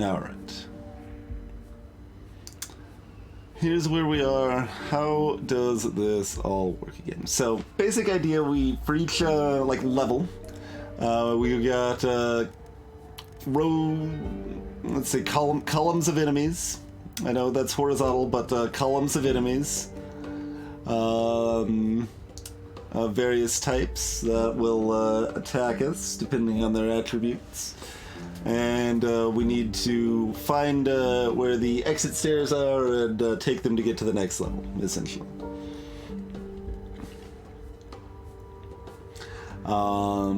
Alright. Here's where we are. How does this all work again? So, basic idea, for each, like, level, we got, let's say, columns of enemies. I know that's horizontal, but, columns of enemies. Various types that will, attack us, depending on their attributes. And we need to find where the exit stairs are and take them to get to the next level, essentially.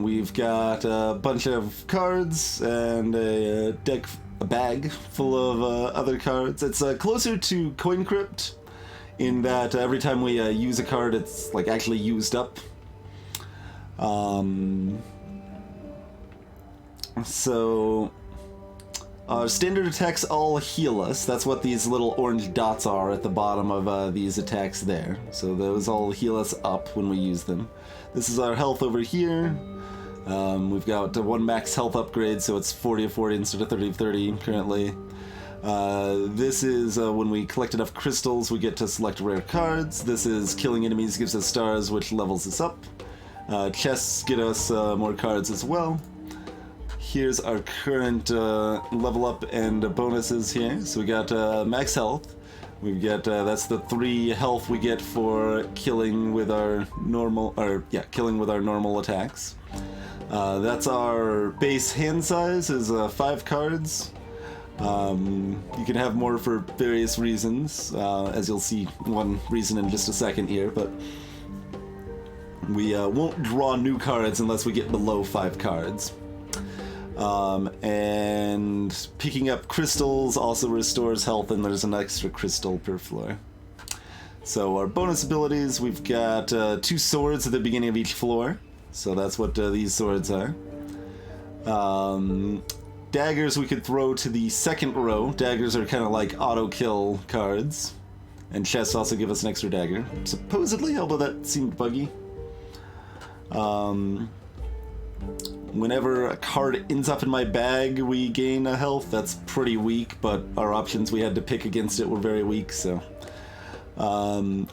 We've got a bunch of cards and a bag full of other cards. It's closer to Coin Crypt in that every time we use a card, it's like actually used up. So, standard attacks all heal us. That's what these little orange dots are at the bottom of these attacks there. So those all heal us up when we use them. This is our health over here. We've got one max health upgrade, so it's 40 of 40 instead of 30 of 30 currently. This is when we collect enough crystals, we get to select rare cards. This is killing enemies gives us stars, which levels us up. Chests get us more cards as well. Here's our current level up and bonuses here. So we got max health. We've got that's the 3 health we get for killing with our normal, killing with our normal attacks. That's our base hand size is 5 cards. You can have more for various reasons, as you'll see one reason in just a second here, but we won't draw new cards unless we get below 5 cards. And picking up crystals also restores health, and there's an extra crystal per floor. So our bonus abilities, we've got 2 swords at the beginning of each floor. So that's what these swords are. Daggers we could throw to the second row. Daggers are kind of like auto-kill cards. And chests also give us an extra dagger. Supposedly, although that seemed buggy. Whenever a card ends up in my bag, we gain a health. That's pretty weak, but our options we had to pick against it were very weak, so...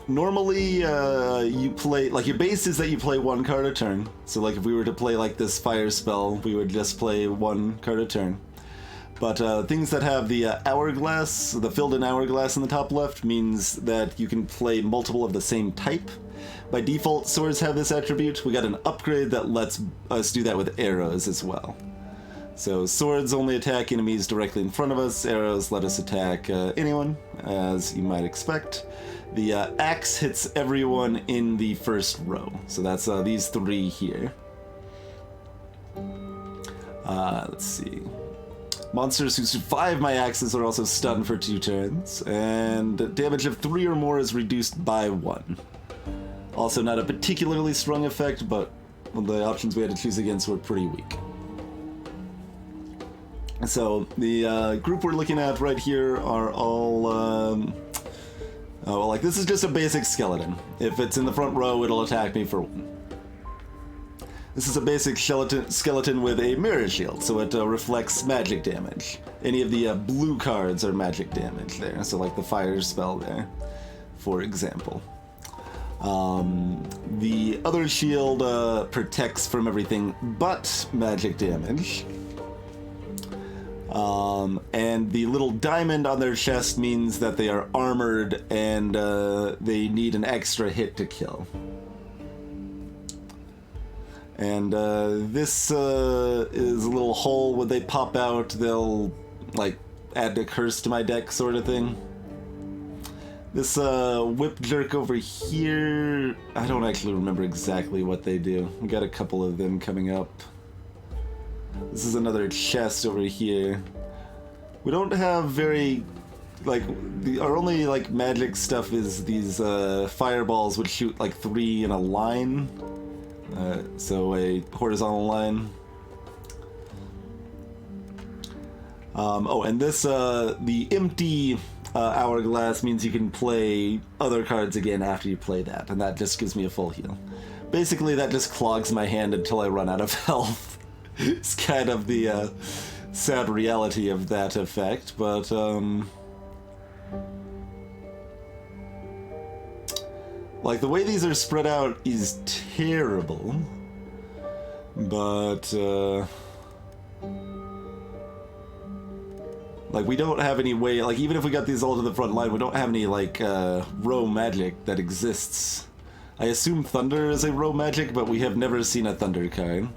normally, you play... Like, your base is that you play 1 card a turn. So, like, if we were to play, like, this fire spell, we would just play 1 card a turn. But, things that have the hourglass, the filled-in hourglass in the top left, means that you can play multiple of the same type. By default, swords have this attribute. We got an upgrade that lets us do that with arrows as well. So swords only attack enemies directly in front of us. Arrows let us attack anyone, as you might expect. The axe hits everyone in the first row. So that's these 3 here. Let's see. Monsters who survive my axes are also stunned for 2 turns. And damage of 3 or more is reduced by 1. Also not a particularly strong effect, but the options we had to choose against were pretty weak. So the group we're looking at right here are all, like this is just a basic skeleton. If it's in the front row, it'll attack me for 1. This is a basic skeleton with a mirror shield, so it reflects magic damage. Any of the blue cards are magic damage there, so like the fire spell there, for example. The other shield protects from everything but magic damage. And the little diamond on their chest means that they are armored and they need an extra hit to kill. And this is a little hole. When they pop out, they'll like add a curse to my deck sort of thing. This whip jerk over here, I don't actually remember exactly what they do. We got a couple of them coming up. This is another chest over here. We don't have very, like, our only, like, magic stuff is these fireballs which shoot, like, 3 in a line. So a horizontal line. Oh, and this, the empty hourglass means you can play other cards again after you play that, and that just gives me a full heal. Basically, that just clogs my hand until I run out of health. It's kind of the sad reality of that effect, but like the way these are spread out is terrible, but like we don't have any way, like even if we got these all to the front line, we don't have any like row magic that exists. I assume thunder is a row magic, but we have never seen a thunder kind.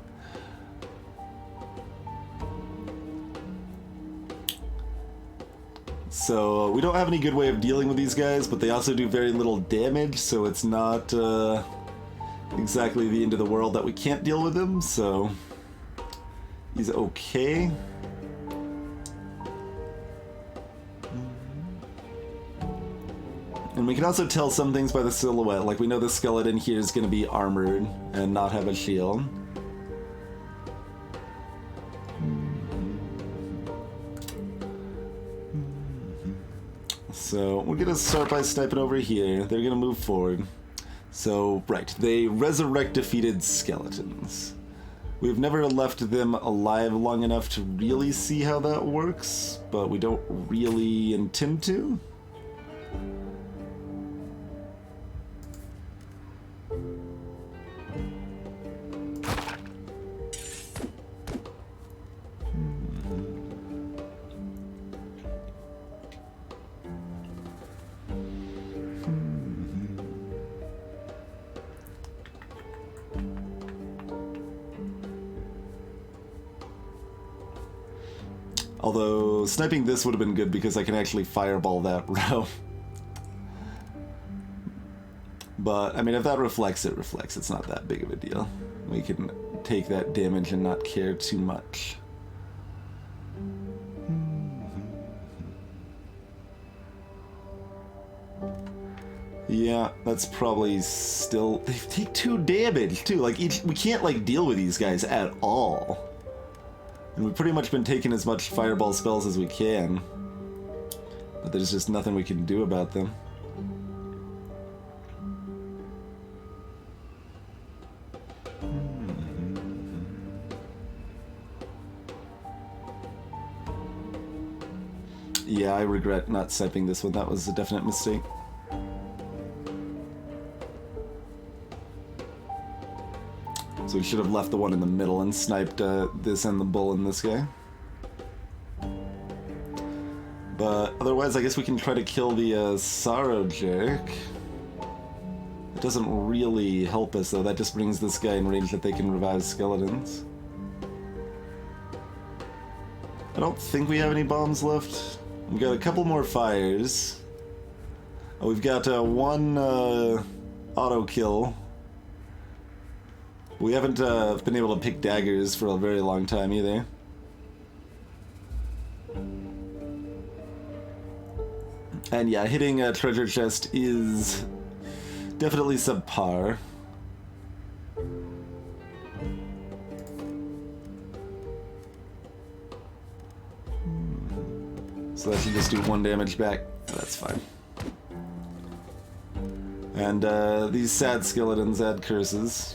So we don't have any good way of dealing with these guys, but they also do very little damage, so it's not exactly the end of the world that we can't deal with them, so he's okay. And we can also tell some things by the silhouette, like we know the skeleton here is going to be armored and not have a shield. So we're gonna start by sniping over here. They're gonna move forward. So, right, they resurrect defeated skeletons. We've never left them alive long enough to really see how that works, but we don't really intend to. Although, sniping this would have been good because I can actually fireball that row. But, I mean, if that reflects, it reflects. It's not that big of a deal. We can take that damage and not care too much. Yeah, that's probably still... They take 2 damage, too. Like, we can't, like, deal with these guys at all. And we've pretty much been taking as much fireball spells as we can. But there's just nothing we can do about them. Yeah, I regret not sniping this one. That was a definite mistake. So we should have left the one in the middle and sniped this and the bull and this guy. But otherwise, I guess we can try to kill the Sorrow Jerk. It doesn't really help us, though. That just brings this guy in range that they can revive skeletons. I don't think we have any bombs left. We've got a couple more fires. Oh, we've got one auto kill. We haven't been able to pick daggers for a very long time either. And yeah, hitting a treasure chest is definitely subpar. So that should just do 1 damage back. That's fine. And these sad skeletons add curses.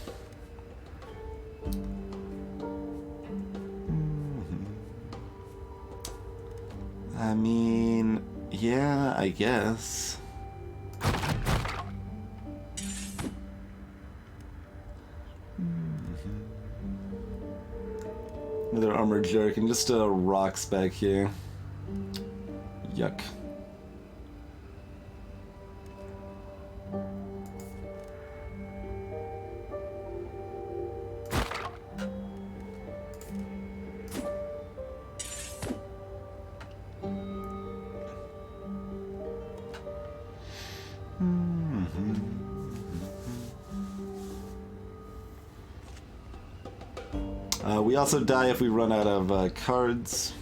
I mean, yeah, I guess. Another armored jerk and just rocks back here. Yuck. We also die if we run out of cards.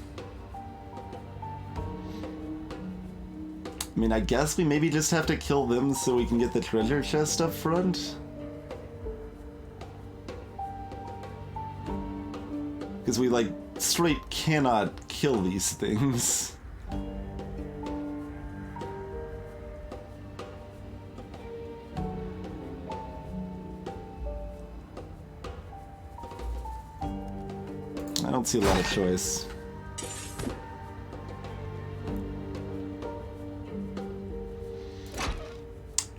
I mean, I guess we maybe just have to kill them so we can get the treasure chest up front. Because we, like, straight cannot kill these things. I don't see a lot of choice.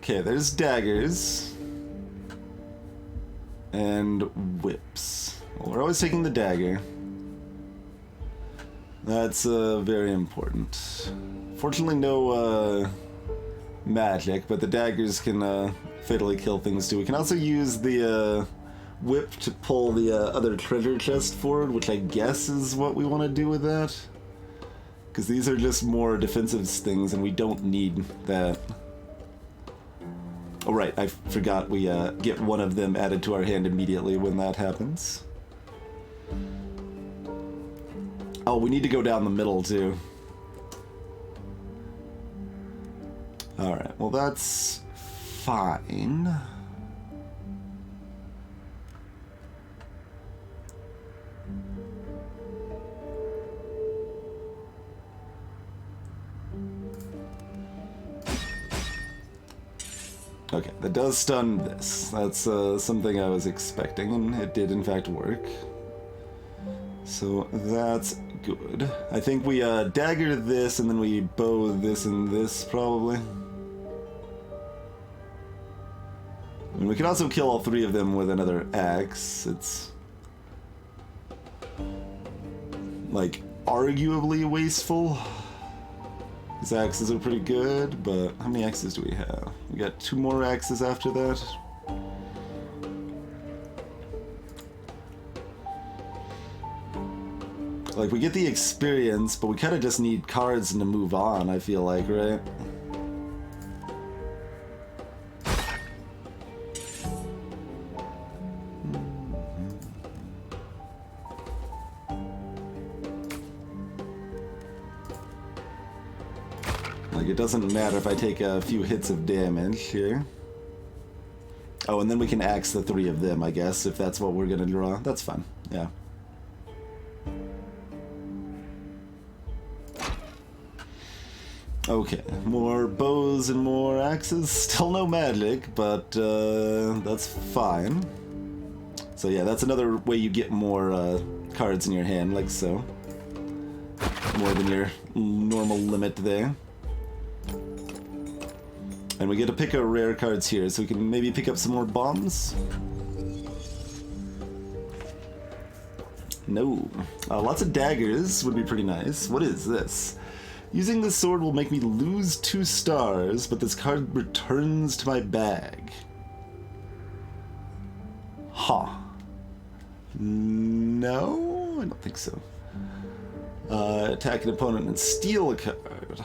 Okay, there's daggers. And whips. Well, we're always taking the dagger. That's very important. Fortunately, no magic, but the daggers can fatally kill things too. We can also use the whip to pull the other treasure chest forward, which I guess is what we want to do with that. Because these are just more defensive things, and we don't need that. Oh right, I forgot we get one of them added to our hand immediately when that happens. Oh, we need to go down the middle too. Alright, well that's fine. Okay, that does stun this. That's something I was expecting, and it did in fact work. So that's good. I think we dagger this, and then we bow this and this, probably. And we can also kill all three of them with another axe. It's like arguably wasteful. These axes are pretty good, but how many axes do we have? We got 2 more axes after that. Like, we get the experience, but we kind of just need cards to move on, I feel like, right? Like, it doesn't matter if I take a few hits of damage here. Oh, and then we can axe the 3 of them, I guess, if that's what we're gonna draw. That's fine, yeah. Okay, more bows and more axes. Still no magic, but that's fine. So yeah, that's another way you get more cards in your hand, like so. More than your normal limit there. And we get to pick our rare cards here, so we can maybe pick up some more bombs. No. Lots of daggers would be pretty nice. What is this? Using this sword will make me lose 2 stars, but this card returns to my bag. Huh. No? I don't think so. Attack an opponent and steal a card.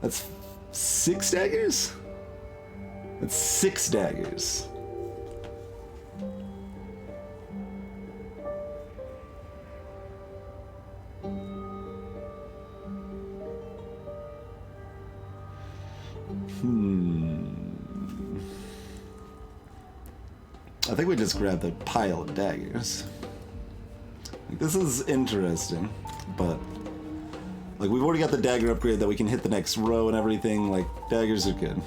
That's 6 daggers? That's 6 daggers. I think we just grabbed the pile of daggers. This is interesting, but like we've already got the dagger upgrade that we can hit the next row and everything. Like, daggers are good.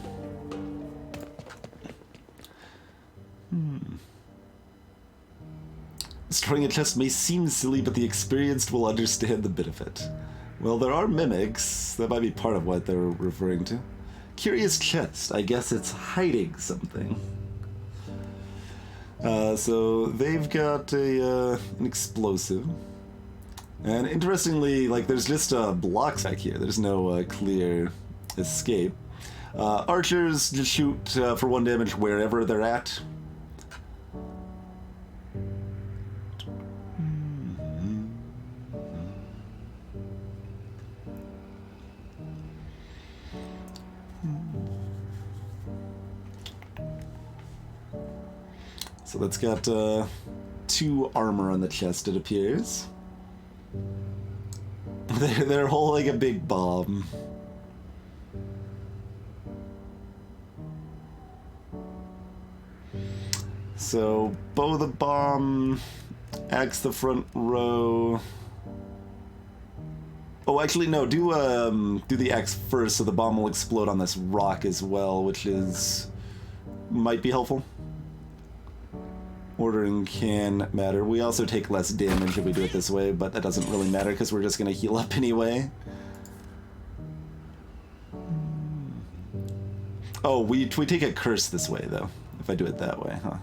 Destroying a chest may seem silly, but the experienced will understand the benefit. Well, there are mimics. That might be part of what they're referring to. Curious chest. I guess it's hiding something. So they've got an explosive. And interestingly, like, there's just blocks back here. There's no clear escape. Archers just shoot for 1 damage wherever they're at. So that's got 2 armor on the chest, it appears. They're holding a big bomb. So, bow the bomb, axe the front row. Oh, actually, no, do the axe first so the bomb will explode on this rock as well, which might be helpful. Ordering can matter. We also take less damage if we do it this way, but that doesn't really matter because we're just going to heal up anyway. Oh, we take a curse this way, though. If I do it that way, huh?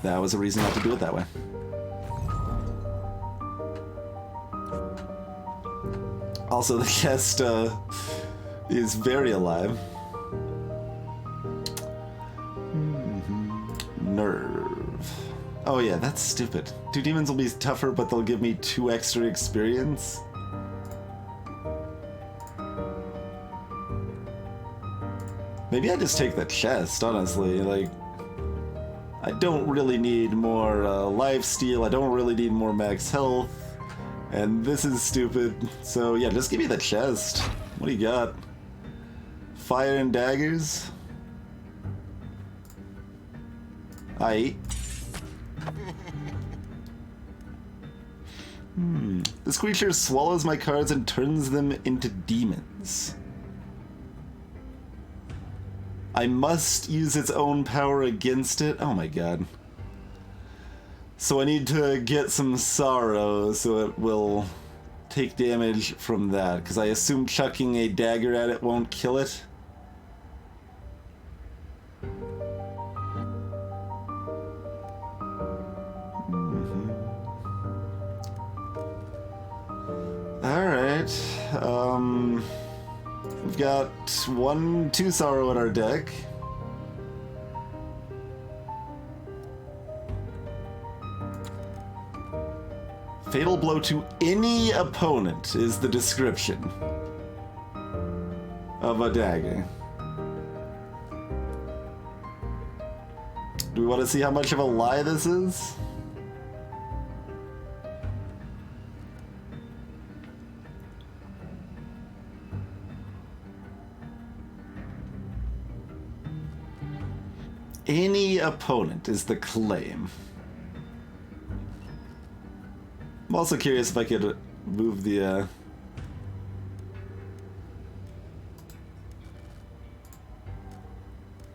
That was a reason not to do it that way. Also, the guest is very alive. Nerve. Oh yeah, that's stupid. 2 demons will be tougher, but they'll give me 2 extra experience. Maybe I just take the chest, honestly. Like, I don't really need more lifesteal. I don't really need more max health. And this is stupid. So yeah, just give me the chest. What do you got? Fire and daggers? Aight. This creature swallows my cards and turns them into demons. I must use its own power against it? Oh my god. So I need to get some sorrow so it will take damage from that, because I assume chucking a dagger at it won't kill it. Alright, we've got 2 sorrow in our deck. Fatal blow to any opponent is the description of a dagger. Do we want to see how much of a lie this is? Any opponent is the claim. I'm also curious if I could move the,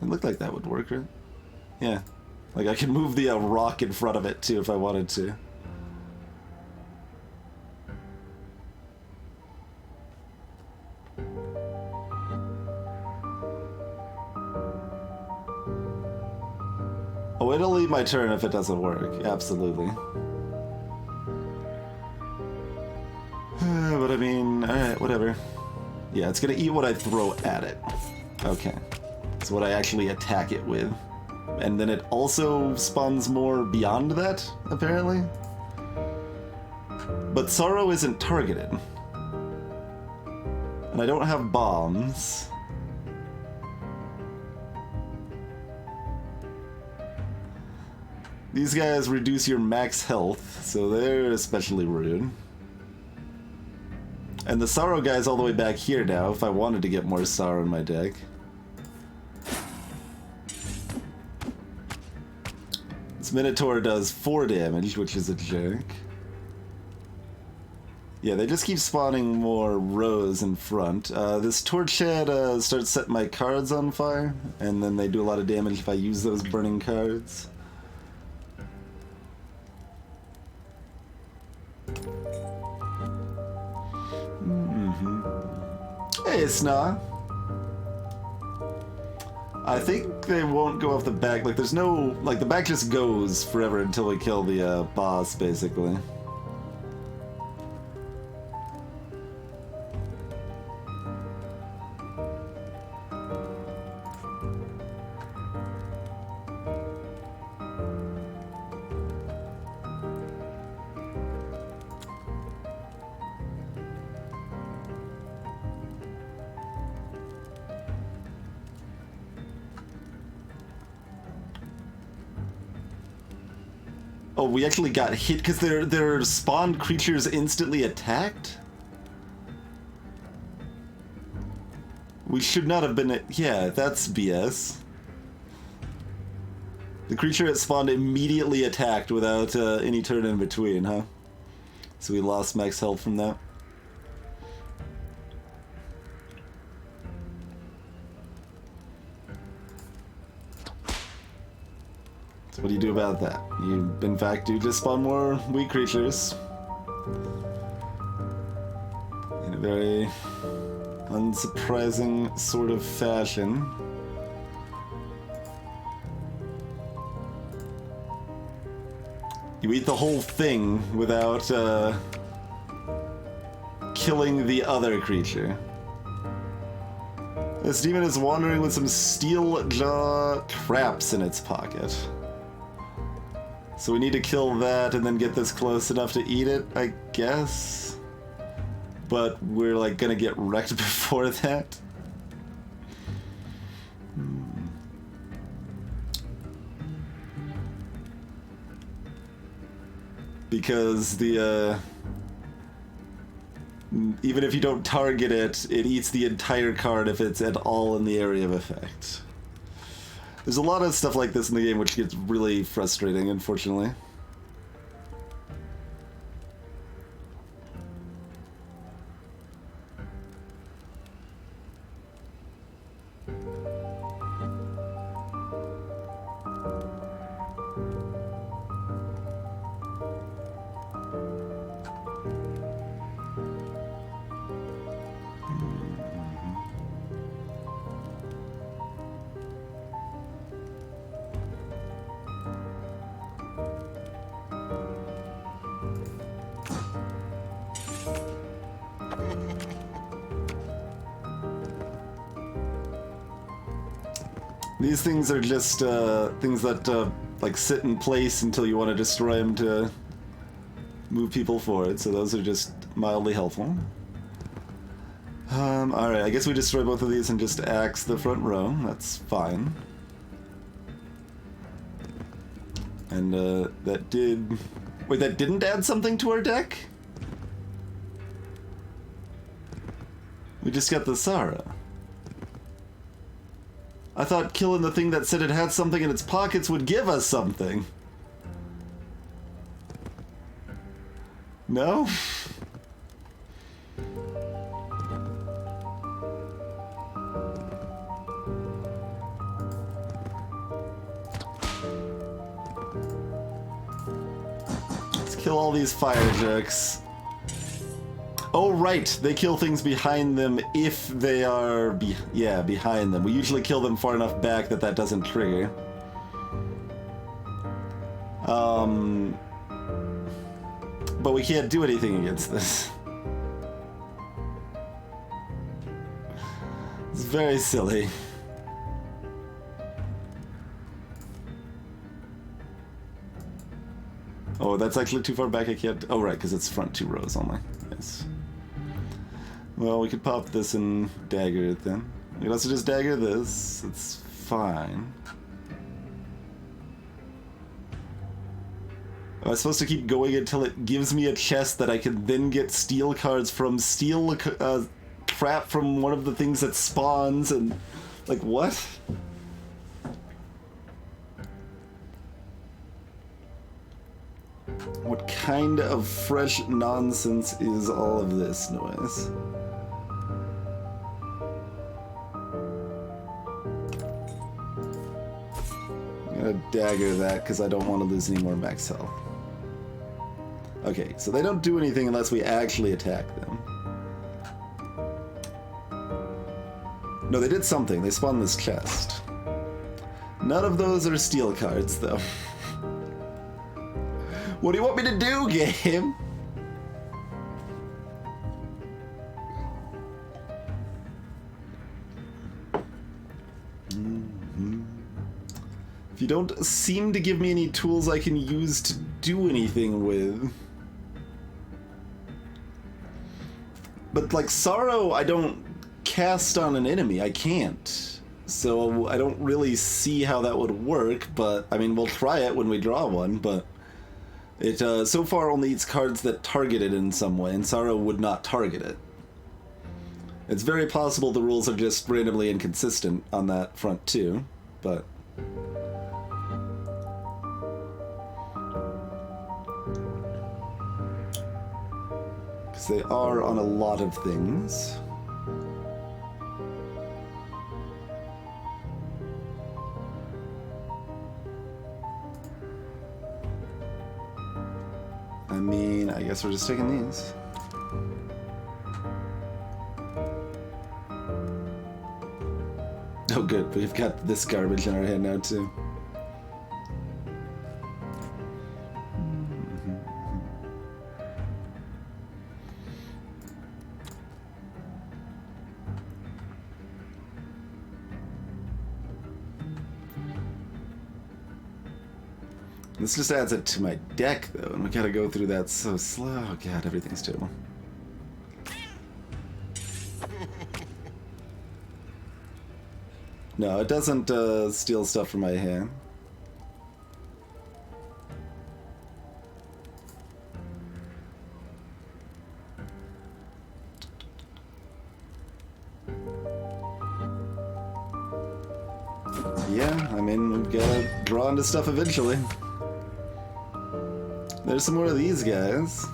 It looked like that would work, right? Yeah. Like, I could move the rock in front of it, too, if I wanted to. Oh, it'll leave my turn if it doesn't work. Absolutely. But I mean, alright, whatever. Yeah, it's gonna eat what I throw at it. Okay. It's what I actually attack it with. And then it also spawns more beyond that, apparently. But Sorrow isn't targeted. And I don't have bombs. These guys reduce your max health, so they're especially rude. And the Sorrow guy's all the way back here now, if I wanted to get more Sorrow in my deck. This Minotaur does 4 damage, which is a joke. Yeah, they just keep spawning more rows in front. This Torch Head starts setting my cards on fire, and then they do a lot of damage if I use those burning cards. Hey, Sna. I think they won't go off the back. Like, there's no... Like, the back just goes forever until we kill the boss, basically. Oh, we actually got hit because their spawned creatures instantly attacked? We should not have been... Yeah, that's BS. The creature that spawned immediately attacked without any turn in between, huh? So we lost max health from that. So what do you do about that? You, in fact, do just spawn more weak creatures. in a very unsurprising sort of fashion. You eat the whole thing without killing the other creature. This demon is wandering with some steel jaw traps in its pocket. So we need to kill that and then get this close enough to eat it, I guess. But we're like gonna get wrecked before that. Because the even if you don't target it, it eats the entire card if it's at all in the area of effect. There's a lot of stuff like this in the game which gets really frustrating, unfortunately. These things are just things that like sit in place until you want to destroy them to move people forward, so those are just mildly helpful. Alright, I guess we destroy both of these and just axe the front row. That's fine. And that did... Wait, that didn't add something to our deck? We just got the Sara. I thought killing the thing that said it had something in its pockets would give us something. No? Let's kill all these fire jerks. Oh, right, they kill things behind them if they are, behind them. We usually kill them far enough back that that doesn't trigger. But we can't do anything against this. It's very silly. Oh, that's actually too far back, I can't... Oh, right, because it's front 2 rows only. Yes. Well, we could pop this and dagger it then. We could also just dagger this. It's fine. Am I supposed to keep going until it gives me a chest that I can then get steel cards from, steal a trap from one of the things that spawns, and... Like, what? What kind of fresh nonsense is all of this noise? I'm gonna dagger that because I don't want to lose any more max health. Okay, so they don't do anything unless we actually attack them. No, they did something. They spawned this chest. None of those are steel cards, though. What do you want me to do, game? If you don't seem to give me any tools I can use to do anything with. But like Sorrow, I don't cast on an enemy. I can't. So I don't really see how that would work, but I mean, we'll try it when we draw one, but it so far only eats cards that target it in some way, and Sorrow would not target it. It's very possible the rules are just randomly inconsistent on that front too, but... because they are on a lot of things. I mean, I guess we're just taking these. Oh good, we've got this garbage in our hand now too. This just adds it to my deck, though, and we gotta go through that so slow. Oh god, everything's terrible. No, it doesn't steal stuff from my hand. Yeah, I mean, we've gotta draw into stuff eventually. There's some more of these guys.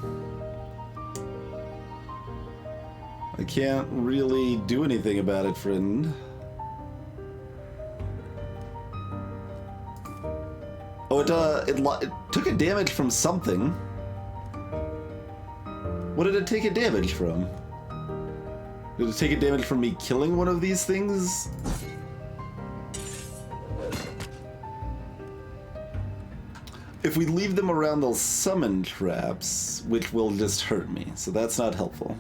I can't really do anything about it, friend. Oh, it took a damage from something. What did it take a damage from? Did it take a damage from me killing one of these things? If we leave them around, they'll summon traps, which will just hurt me, so that's not helpful.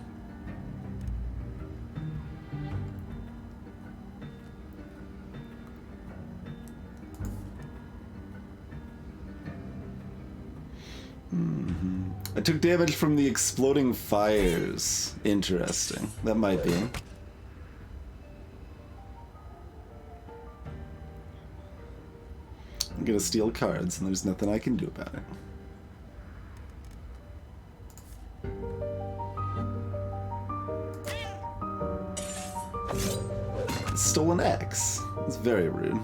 I took damage from the exploding fires. Interesting. That might be. I'm gonna steal cards, and there's nothing I can do about it. Stolen X. It's very rude.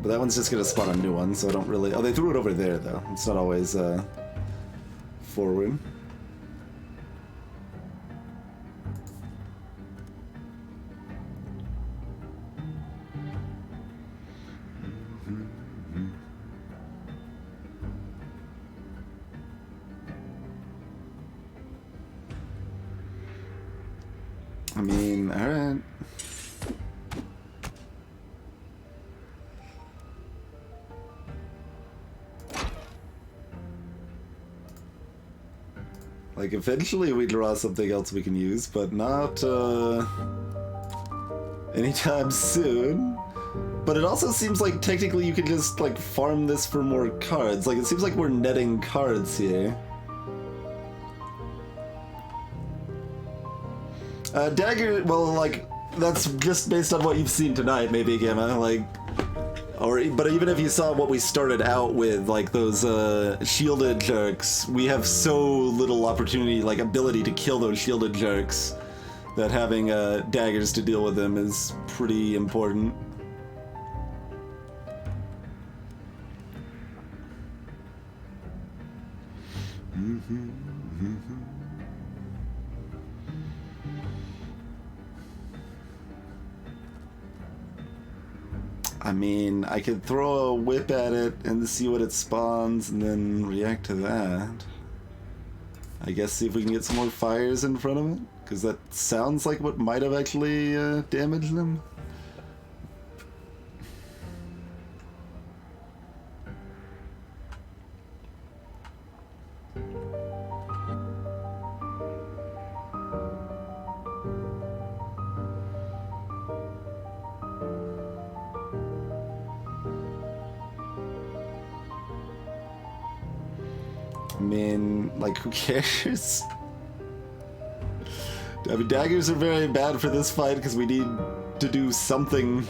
But that one's just gonna spawn a new one, so I don't really... Oh, they threw it over there, though. It's not always, forward. I mean, alright. Like, eventually we draw something else we can use, but not, anytime soon. But it also seems like technically you could just, like, farm this for more cards. Like, it seems like we're netting cards here. Dagger, well, like, that's just based on what you've seen tonight, maybe, Gamma, like... But even if you saw what we started out with, like those shielded jerks, we have so little opportunity, like ability to kill those shielded jerks, that having daggers to deal with them is pretty important. I mean, I could throw a whip at it and see what it spawns and then react to that. I guess see if we can get some more fires in front of it, because that sounds like what might have actually damaged them. I mean, like, who cares? I mean, daggers are very bad for this fight because we need to do something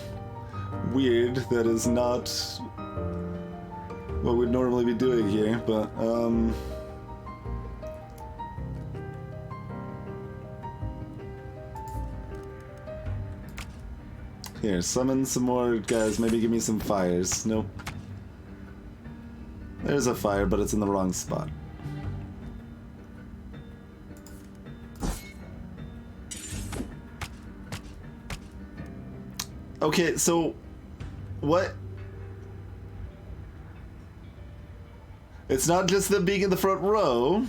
weird that is not what we'd normally be doing here, but, Here, summon some more guys, maybe give me some fires. Nope. There's a fire, but it's in the wrong spot. Okay, so what? It's not just them being in the front row.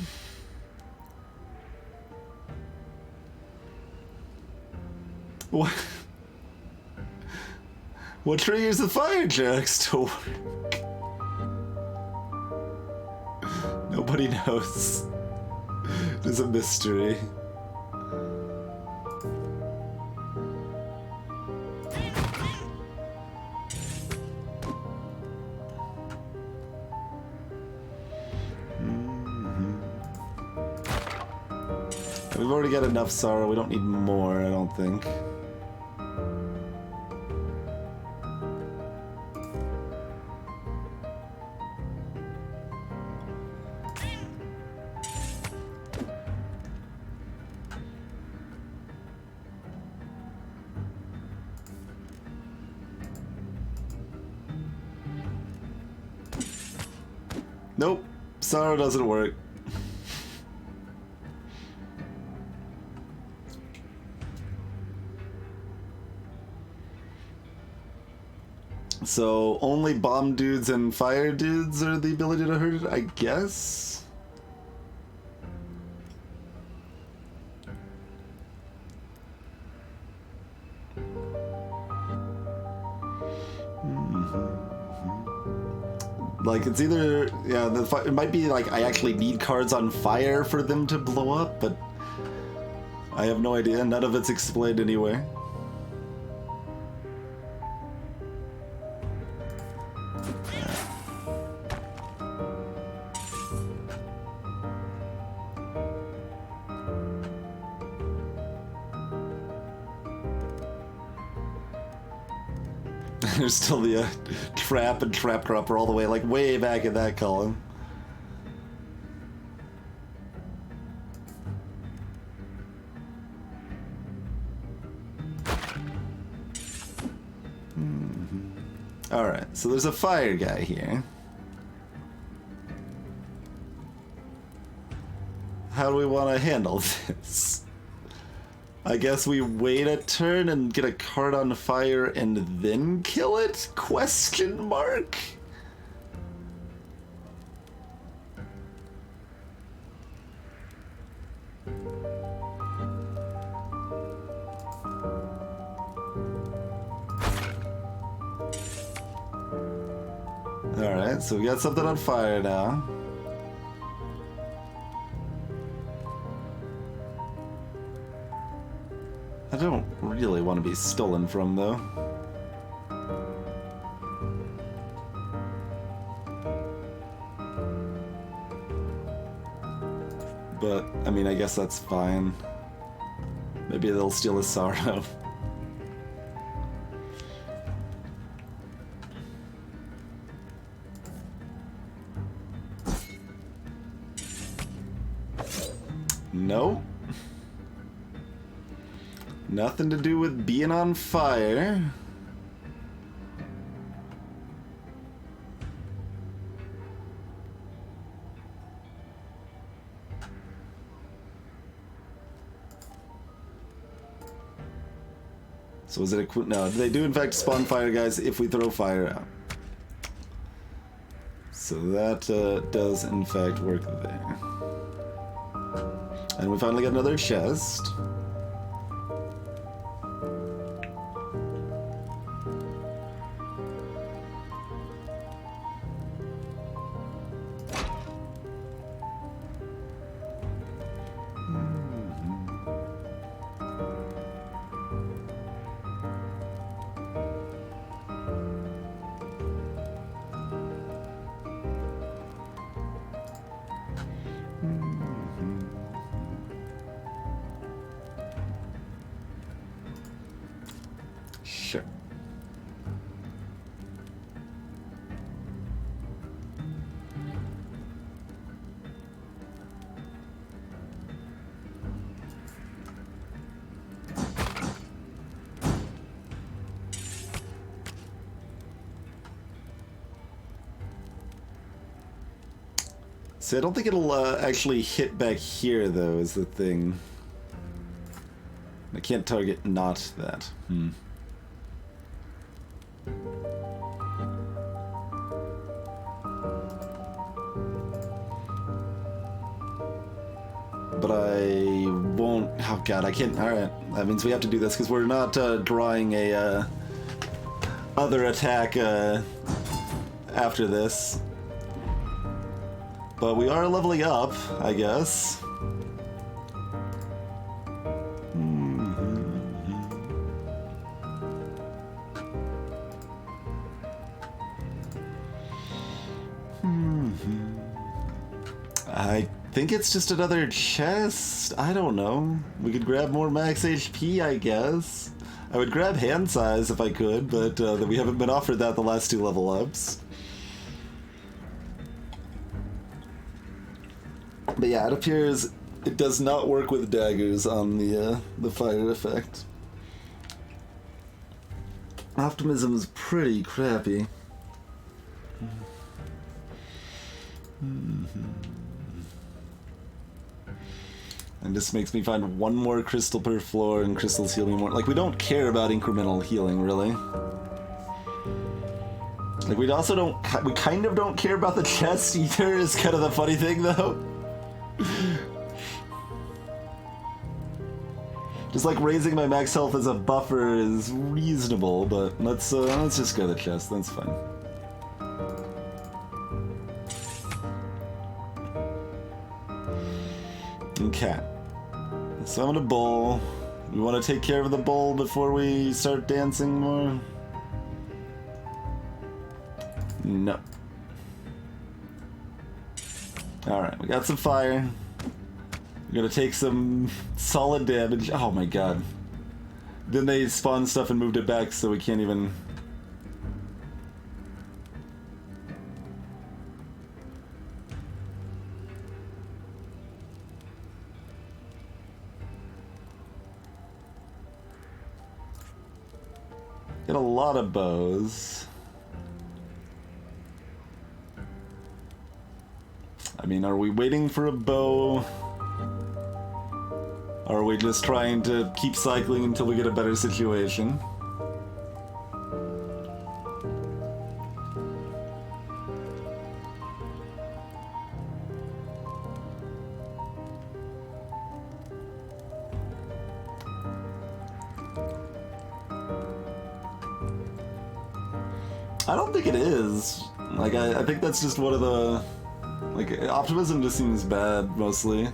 What? What triggers the fire jacks to work? Nobody knows. It is a mystery. We've already got enough sorrow, we don't need more, I don't think. Nope, sorrow doesn't work. So only bomb dudes and fire dudes are the ability to hurt it, I guess? Like, it's either, yeah, it might be like I actually need cards on fire for them to blow up, but I have no idea. None of it's explained anywhere. There's still the trap and trap dropper all the way, like, way back in that column. Alright, so there's a fire guy here. How do we want to handle this? I guess we wait a turn and get a card on fire and then kill it? Question mark? Alright, so we got something on fire now. I don't really want to be stolen from, though. But, I mean, I guess that's fine. Maybe they'll steal his sorrow. Nope. Nothing to do with being on fire. So is it a... No, they do in fact spawn fire guys if we throw fire out. So that does in fact work there. And we finally got another chest. Sure. See, I don't think it'll actually hit back here, though, is the thing. I can't target not that. but I won't... Oh god, I can't... Alright, that means we have to do this, because we're not drawing a other attack after this. But we are leveling up, I guess. I think it's just another chest. I don't know. We could grab more max HP, I guess. I would grab hand size if I could, but we haven't been offered that the last 2 level ups. But yeah, it appears it does not work with daggers on the fire effect. Optimism is pretty crappy. And this makes me find 1 more crystal per floor, and crystals heal me more. Like, we don't care about incremental healing, really. Like, we also don't... We kind of don't care about the chest either, is kind of the funny thing, though. Just, like, raising my max health as a buffer is reasonable, but let's just go to the chest. That's fine. Okay. Summon a bull. We want to take care of the bull before we start dancing more? No. Alright, we got some fire. We're gonna take some solid damage. Oh my god. Then they spawned stuff and moved it back, so we can't even... Get a lot of bows. I mean, are we waiting for a bow? Or are we just trying to keep cycling until we get a better situation? I don't think it is. Like, I think that's just one of the... Like, optimism just seems bad, mostly.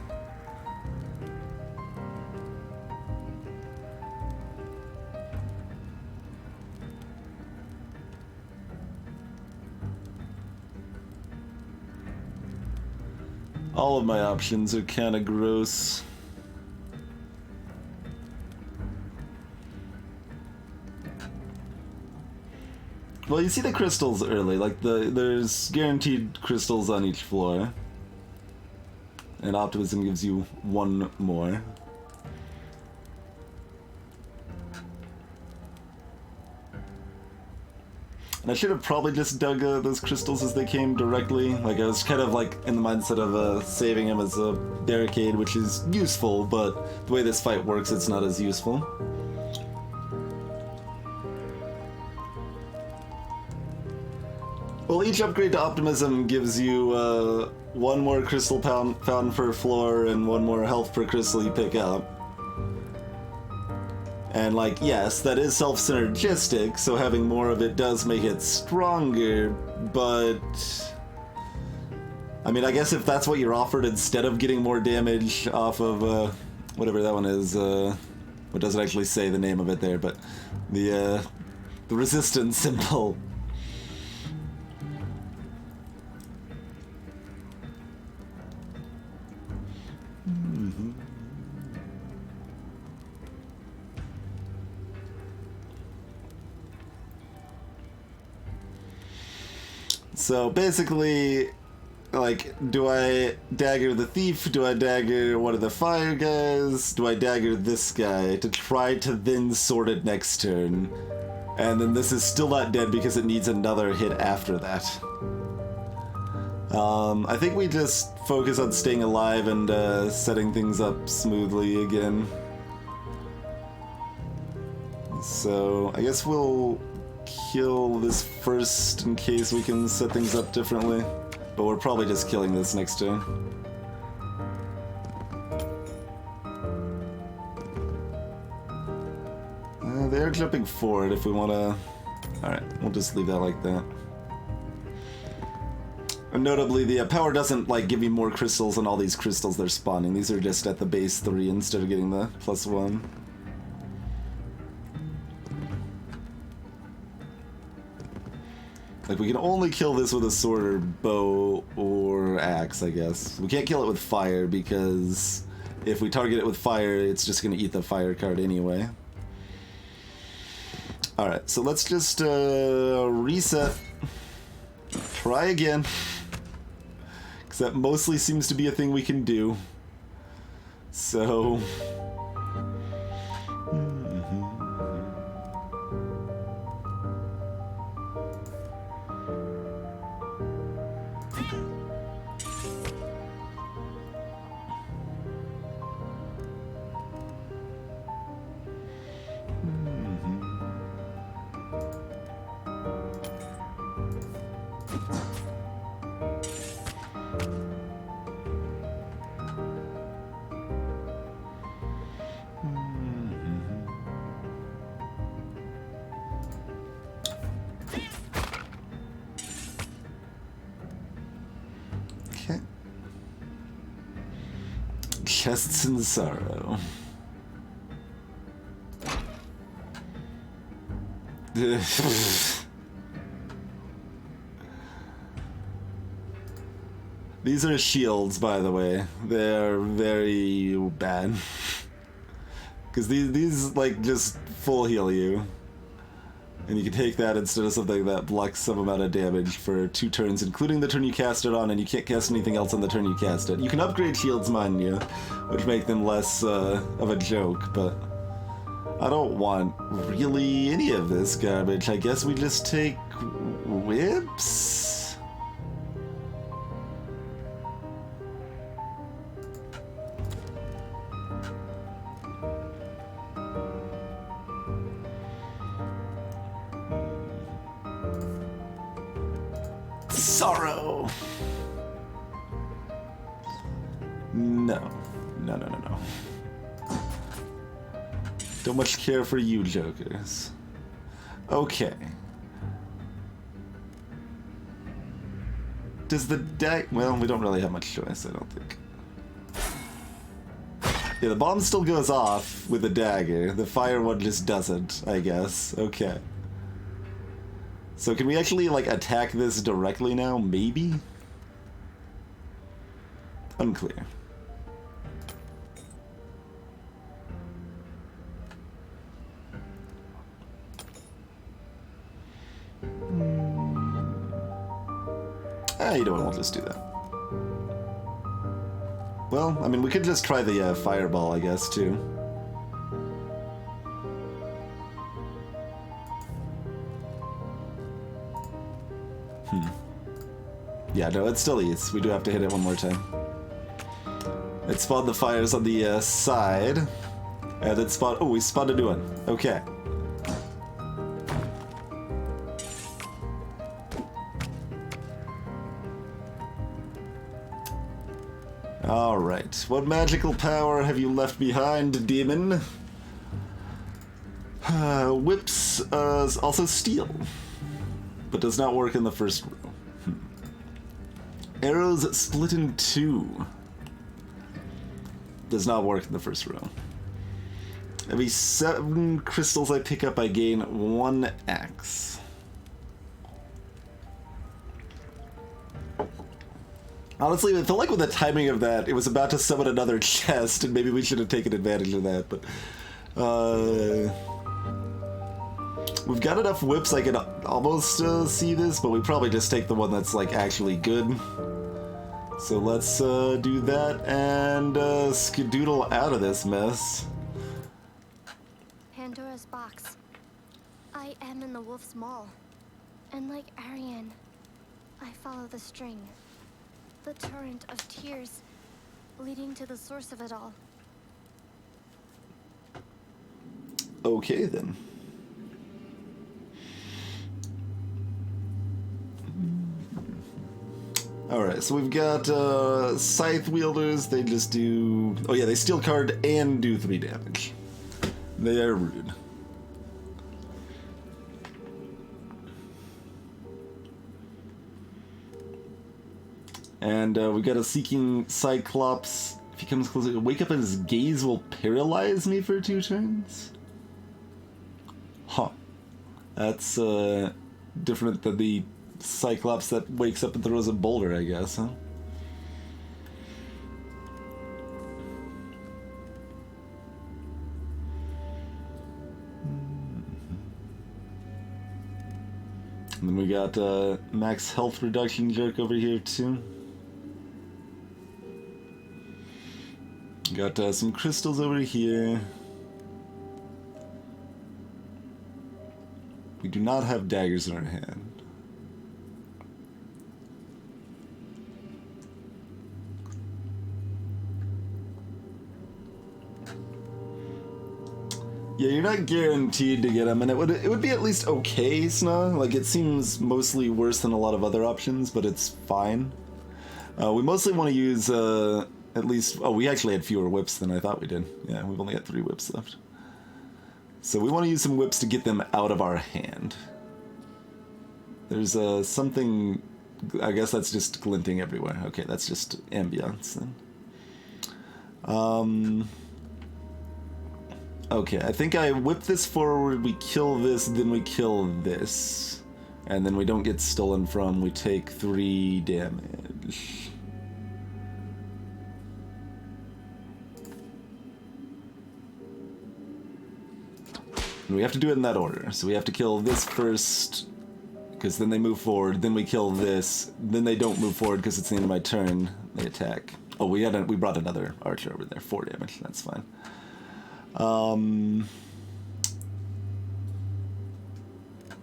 All of my options are kind of gross. Well, you see the crystals early, like there's guaranteed crystals on each floor. And optimism gives you 1 more. And I should have probably just dug those crystals as they came directly. Like, I was kind of like in the mindset of saving them as a barricade, which is useful, but the way this fight works, it's not as useful. Well, each upgrade to optimism gives you 1 more crystal found per floor and 1 more health per crystal you pick up. And, like, yes, that is self-synergistic, so having more of it does make it stronger, but... I mean, I guess if that's what you're offered instead of getting more damage off of, whatever that one is, what doesn't actually say the name of it there, but the resistance symbol. So basically, like, do I dagger the thief? Do I dagger one of the fire guys? Do I dagger this guy to try to then sort it next turn? And then this is still not dead because it needs another hit after that. I think we just focus on staying alive and setting things up smoothly again. So I guess we'll kill this first in case we can set things up differently. But we're probably just killing this next turn. start jumping forward if we want to... Alright, we'll just leave that like that. And notably, the power doesn't, like, give you more crystals on all these crystals they're spawning. These are just at the base 3 instead of getting the +1. Like, we can only kill this with a sword or bow or axe, I guess. We can't kill it with fire because if we target it with fire, it's just going to eat the fire card anyway. Alright, so let's just reset. Try again. Because that mostly seems to be a thing we can do. So... Okay. Chests in sorrow. These are shields, by the way. They're very bad. Because these, like, just full heal you. And you can take that instead of something that blocks some amount of damage for 2 turns, including the turn you cast it on, and you can't cast anything else on the turn you cast it. You can upgrade shields, mind you, which make them less of a joke, but I don't want really any of this garbage. I guess we just take whips? Sorrow! No. No. Don't much care for you, jokers. Okay. Does the deck... Well, we don't really have much choice, I don't think. Yeah, the bomb still goes off with the dagger. The fire one just doesn't, I guess. Okay. So can we actually, like, attack this directly now? Maybe? Unclear. You know what, we'll just do that. Well, I mean, we could just try the fireball, I guess, too. Yeah, no, it still eats. We do have to hit it one more time. It spawned the fires on the side. And it spawned... Oh, we spawned a new one. Okay. Alright. What magical power have you left behind, demon? Whips also steal. But does not work in the first row. Arrows split in 2. Does not work in the first row. Every 7 crystals I pick up, I gain 1 axe. Honestly, I feel like with the timing of that, it was about to summon another chest, and maybe we should have taken advantage of that, but... we've got enough whips I can almost see this, but we probably just take the one that's, like, actually good. So let's do that and skedoodle out of this mess. Pandora's box. I am in the wolf's maw. And like Arian, I follow the string. The torrent of tears leading to the source of it all. Okay, then. Alright, so we've got Scythe Wielders. They just do... Oh yeah, they steal card and do 3 damage. They are rude. And we got a Seeking Cyclops. If he comes closer, wake up and his gaze will paralyze me for 2 turns? Huh. That's different than the Cyclops that wakes up and throws a boulder, I guess, huh? And then we got max health reduction jerk over here too. Got some crystals over here. We do not have daggers in our hand. Yeah, you're not guaranteed to get them, and it would be at least okay, Sna. Like, it seems mostly worse than a lot of other options, but it's fine. We mostly want to use at least... Oh, we actually had fewer whips than I thought we did. Yeah, we've only got 3 whips left. So we want to use some whips to get them out of our hand. There's something... I guess that's just glinting everywhere. Okay, that's just ambiance then. Okay, I think I whip this forward, we kill this, then we kill this. And then we don't get stolen from, we take 3 damage. And we have to do it in that order. So we have to kill this first, because then they move forward, then we kill this, then they don't move forward because it's the end of my turn, they attack. Oh, we brought another archer over there, 4 damage, that's fine.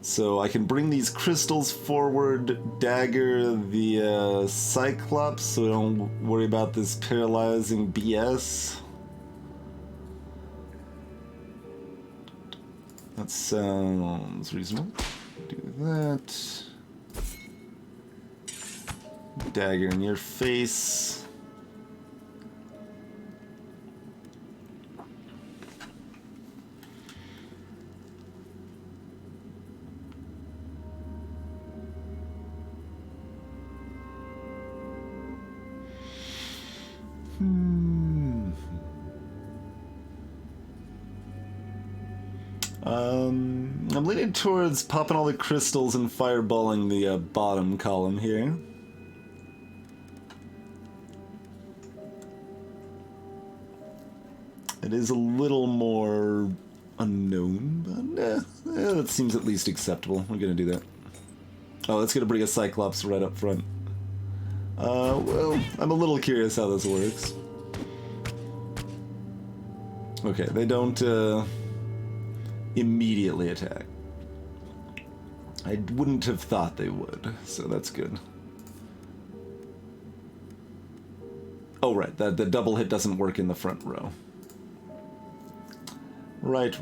So I can bring these crystals forward, dagger the Cyclops, so we don't worry about this paralyzing BS. That sounds reasonable. Do that. Dagger in your face. I'm leaning towards popping all the crystals and fireballing the bottom column here. It is a little more unknown, but that seems at least acceptable. We're gonna do that. Oh, that's gonna bring a Cyclops right up front. Well, I'm a little curious how this works. Okay, they don't immediately attack. I wouldn't have thought they would, so that's good. Oh, right, the double hit doesn't work in the front row. Right.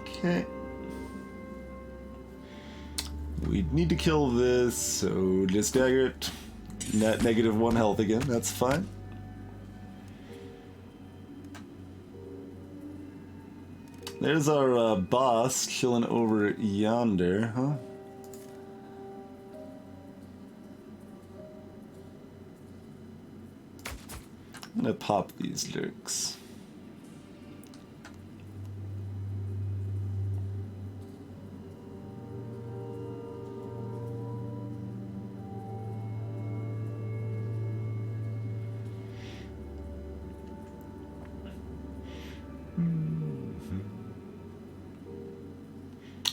Okay. We need to kill this, so just dagger it. Net -1 health again, that's fine. There's our boss chilling over yonder, huh? I'm gonna pop these lurks.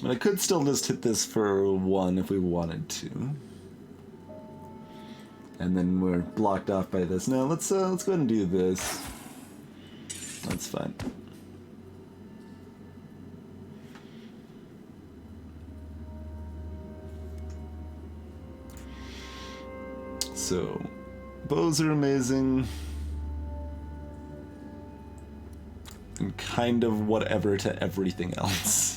I could still just hit this for 1 if we wanted to. And then we're blocked off by this. Now let's go ahead and do this. That's fine. So, bows are amazing. And kind of whatever to everything else.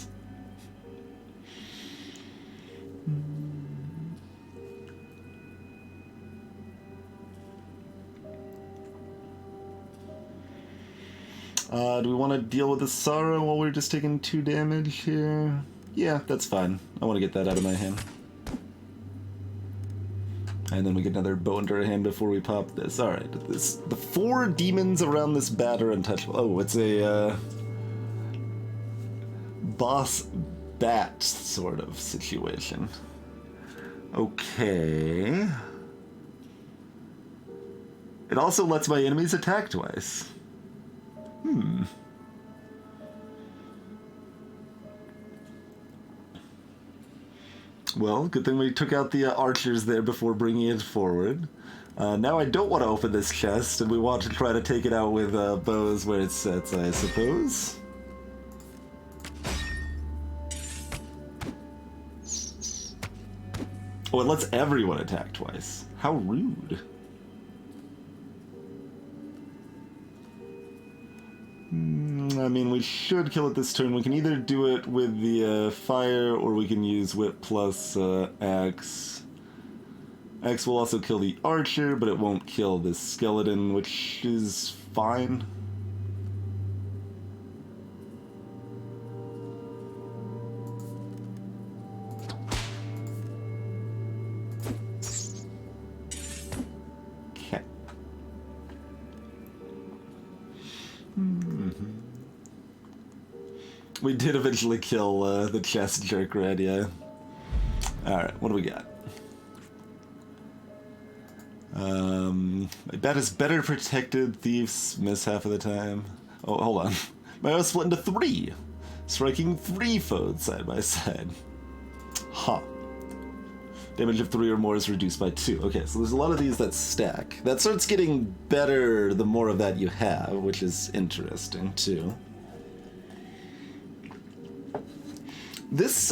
Do we want to deal with the sorrow while we're just taking 2 damage here? Yeah, that's fine. I want to get that out of my hand. And then we get another bow into our hand before we pop this. Alright, the 4 demons around this bat are untouchable. Oh, it's a boss bat sort of situation. Okay. It also lets my enemies attack twice. Well, good thing we took out the archers there before bringing it forward. Now I don't want to open this chest, and we want to try to take it out with bows where it sets, I suppose. Oh, it lets everyone attack twice. How rude. I mean, we should kill it this turn. We can either do it with the fire, or we can use whip plus axe. Axe will also kill the archer, but it won't kill the skeleton, which is fine. Okay. We did eventually kill the chest jerk red, yeah. Alright, what do we got? My bat is better protected. Thieves miss half of the time. Oh, hold on. My arrow split into 3, striking 3 foes side by side. Huh. Damage of 3 or more is reduced by 2. Okay, so there's a lot of these that stack. That starts getting better the more of that you have, which is interesting, too. This,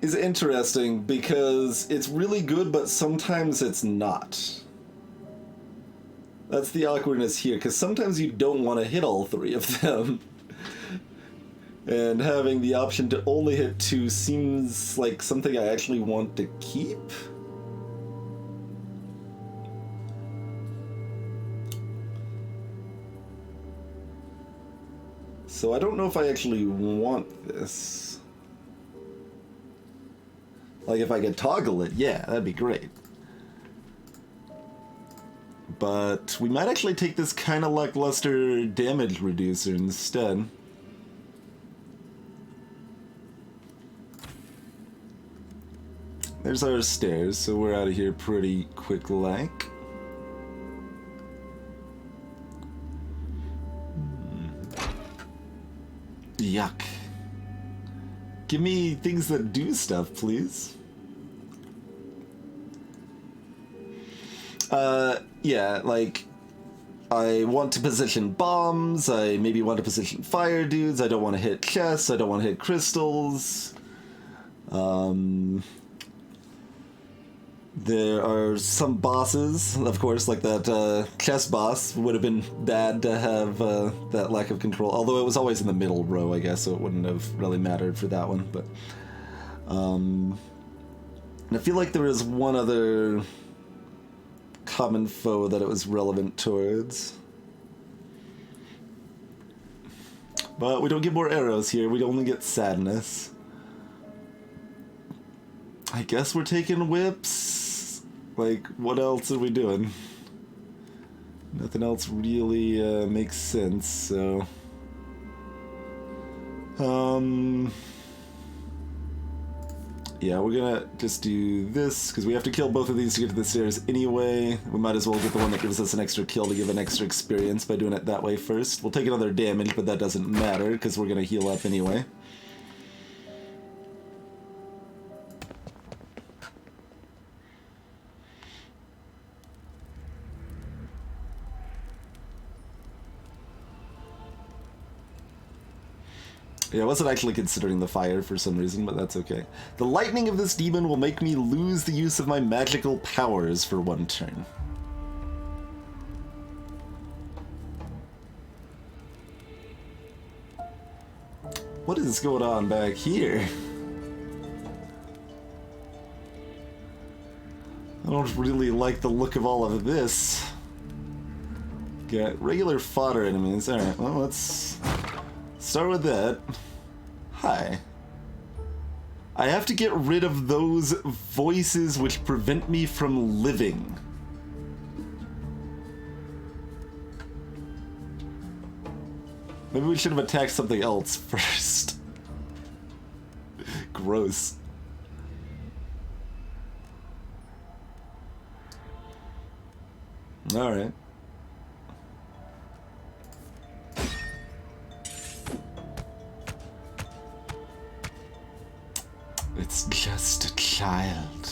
is interesting because it's really good, but sometimes it's not. That's the awkwardness here, because sometimes you don't want to hit all 3 of them. And having the option to only hit 2 seems like something I actually want to keep. So I don't know if I actually want this. Like, if I could toggle it, yeah, that'd be great. But we might actually take this kind of lackluster damage reducer instead. There's our stairs, so we're out of here pretty quick-like. Yuck. Give me things that do stuff, please. Yeah, like, I want to position bombs, I maybe want to position fire dudes, I don't want to hit chests, I don't want to hit crystals. There are some bosses, of course, like that chest boss would have been bad to have that lack of control, although it was always in the middle row, I guess, so it wouldn't have really mattered for that one, but... and I feel like there was one other common foe that it was relevant towards. But we don't get more arrows here, we only get sadness. I guess we're taking whips. Like, what else are we doing? Nothing else really makes sense, so... Yeah, we're gonna just do this, because we have to kill both of these to get to the stairs anyway. We might as well get the one that gives us an extra kill to give an extra experience by doing it that way first. We'll take another damage, but that doesn't matter, because we're gonna heal up anyway. Yeah, I wasn't actually considering the fire for some reason, but that's okay. The lightning of this demon will make me lose the use of my magical powers for 1 turn. What is going on back here? I don't really like the look of all of this. Got regular fodder enemies. Alright, well, let's start with that. Hi. I have to get rid of those voices which prevent me from living. Maybe we should have attacked something else first. Gross. Alright. It's just a child.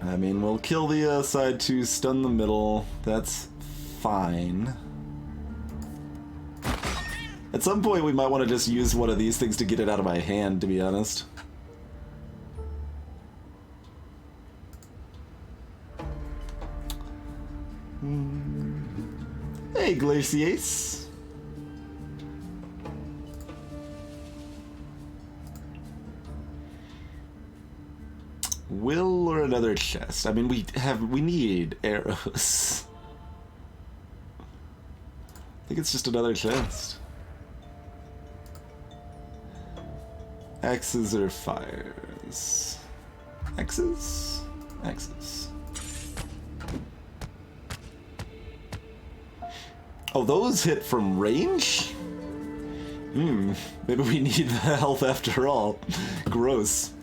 I mean, we'll kill the side to stun the middle. That's fine. At some point, we might want to just use one of these things to get it out of my hand, to be honest. Hey, Glaciace. Will or another chest? I mean, we need arrows. I think it's just another chest. Axes or fires? Axes? Axes. Oh, those hit from range? Maybe we need the health after all. Gross.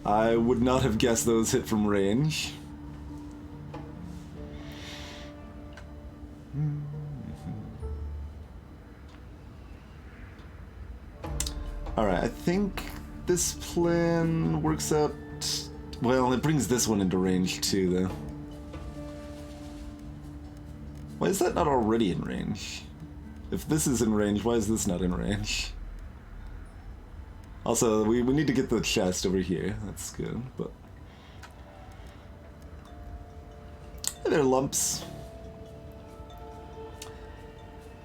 I would not have guessed those hit from range. Alright, I think this plan works out... Well, it brings this one into range too, though. Why is that not already in range? If this is in range, why is this not in range? Also, we need to get the chest over here. That's good, but... Hey there, lumps.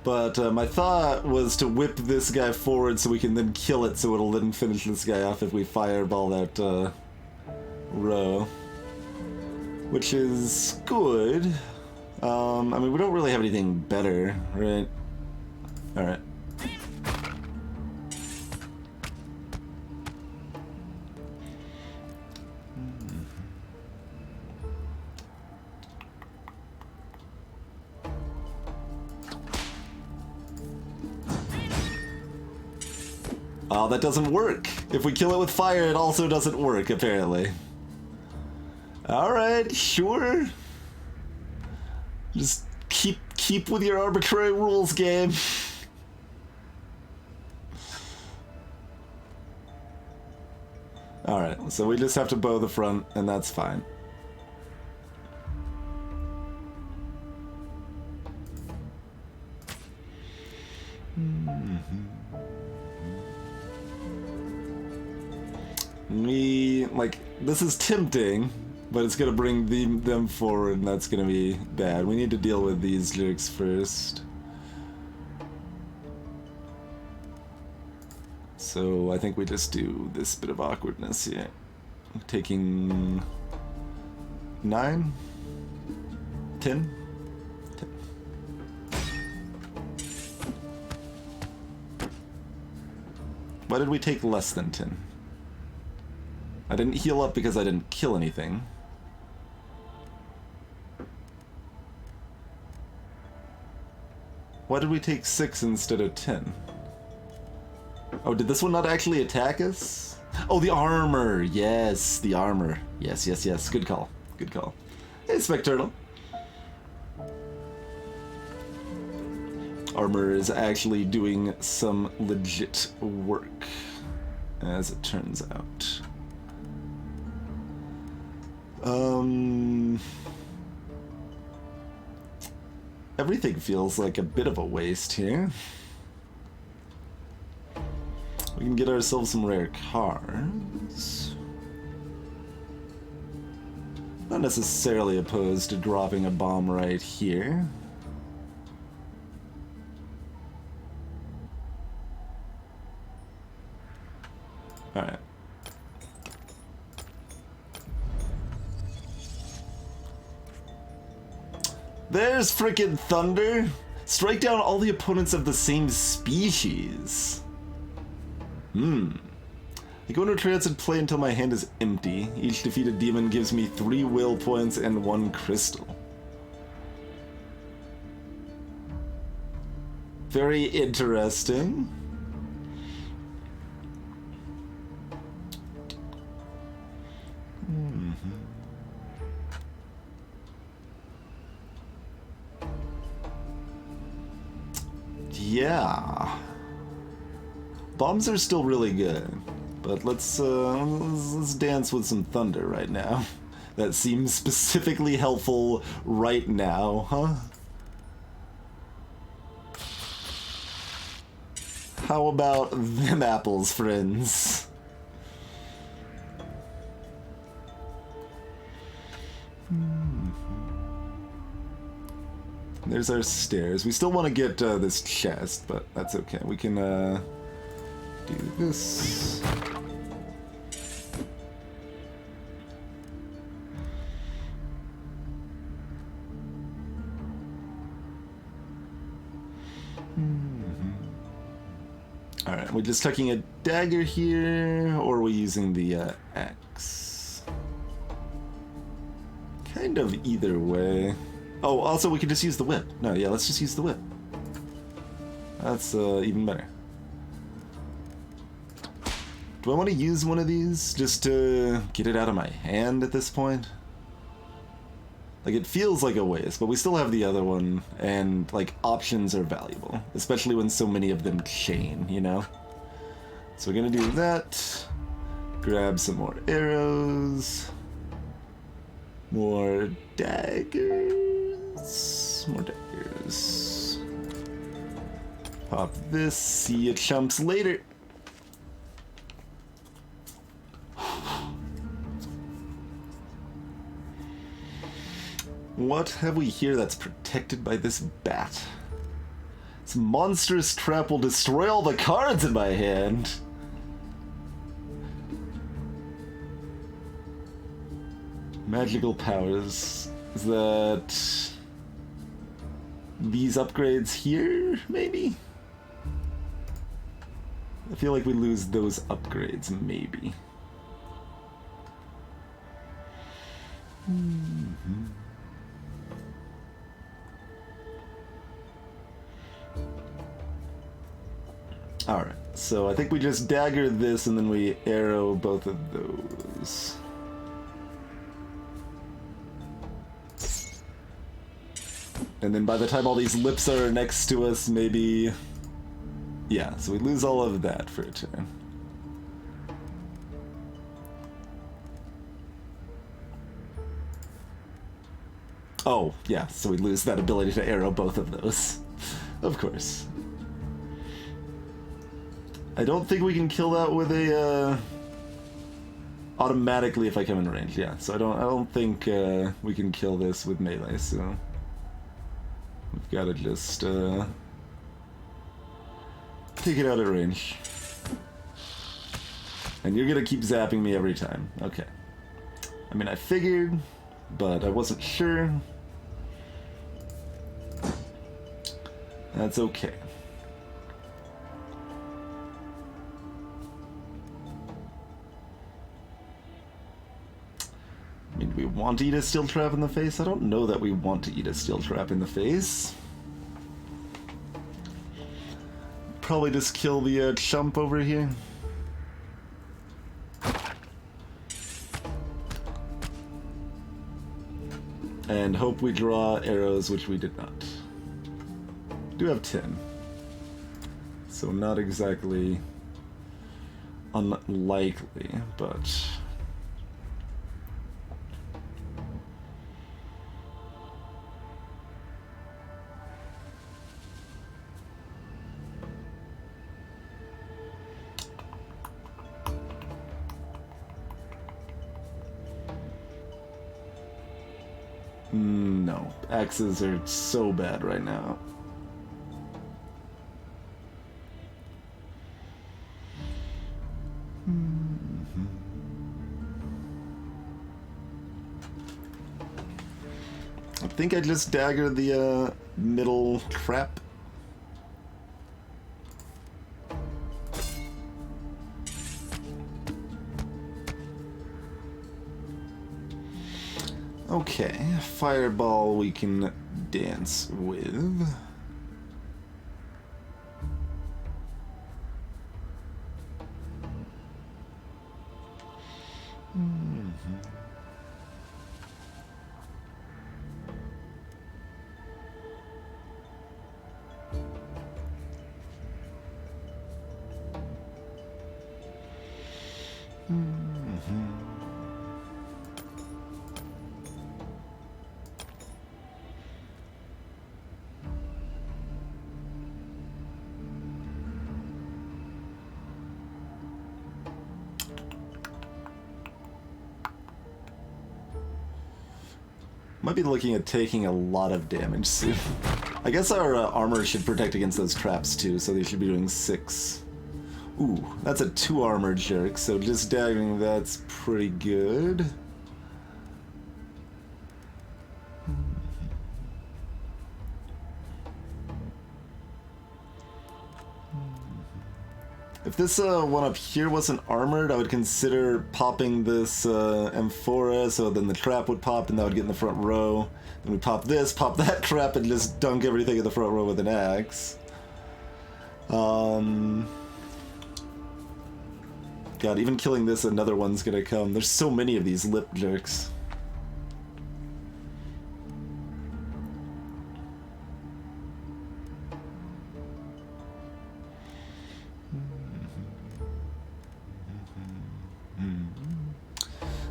But my thought was to whip this guy forward so we can then kill it, so it'll then finish this guy off if we fireball that row. Which is good. I mean, we don't really have anything better, right? Alright. Oh, that doesn't work. If we kill it with fire, it also doesn't work, apparently. Alright, sure. Just keep with your arbitrary rules, game. Alright, so we just have to bow the front, and that's fine. This is tempting, but it's gonna bring them forward, and that's gonna be bad. We need to deal with these jerks first. So I think we just do this bit of awkwardness here. Taking 9? 10? 10. Why did we take less than 10? I didn't heal up because I didn't kill anything. Why did we take 6 instead of 10? Oh, did this one not actually attack us? Oh, the armor! Yes, the armor. Yes, yes, yes. Good call. Good call. Hey, Specturtle. Armor is actually doing some legit work, as it turns out. Everything feels like a bit of a waste here. We can get ourselves some rare cards. Not necessarily opposed to dropping a bomb right here. Alright. There's frickin' thunder! Strike down all the opponents of the same species. I go into a trance and play until my hand is empty. Each defeated demon gives me 3 will points and 1 crystal. Very interesting. Yeah. Bombs are still really good, but let's dance with some thunder right now. That seems specifically helpful right now, huh? How about them apples, friends? There's our stairs. We still want to get this chest, but that's okay. We can do this. Alright, we're just tucking a dagger here, or are we using the axe? Kind of either way. Oh, also we could just use the whip. No, yeah, let's just use the whip. That's even better. Do I want to use one of these just to get it out of my hand at this point? Like, it feels like a waste, but we still have the other one, and, like, options are valuable. Especially when so many of them chain, you know? So we're gonna do that. Grab some more arrows. More daggers. More daggers. Pop this. See you chumps later. What have we here that's protected by this bat? This monstrous trap will destroy all the cards in my hand. Magical powers. Is that these upgrades here, maybe? I feel like we lose those upgrades, maybe. Alright, so I think we just dagger this and then we arrow both of those. And then by the time all these lips are next to us, maybe... Yeah, so we lose all of that for a turn. Oh, yeah, so we lose that ability to arrow both of those. Of course. I don't think we can kill that with a, automatically if I come in range, yeah. So I don't think, we can kill this with melee, so... We've gotta just, take it out at range. And you're gonna keep zapping me every time. Okay. I mean, I figured, but I wasn't sure. That's okay. I mean, do we want to eat a steel trap in the face? I don't know that we want to eat a steel trap in the face. Probably just kill the chump over here. And hope we draw arrows, which we did not. Do have 10. So not exactly unlikely, but... No, axes are so bad right now. I think I just dagger the middle trap. Okay, fireball we can dance with. Might be looking at taking a lot of damage soon. I guess our armor should protect against those traps too, so they should be doing 6. Ooh, that's a 2 armor jerk, so just daggering that's pretty good. If this one up here wasn't armored, I would consider popping this amphora, so then the trap would pop and that would get in the front row. Then we pop this, pop that trap, and just dunk everything in the front row with an axe. God, even killing this, another one's gonna come. There's so many of these lip jerks.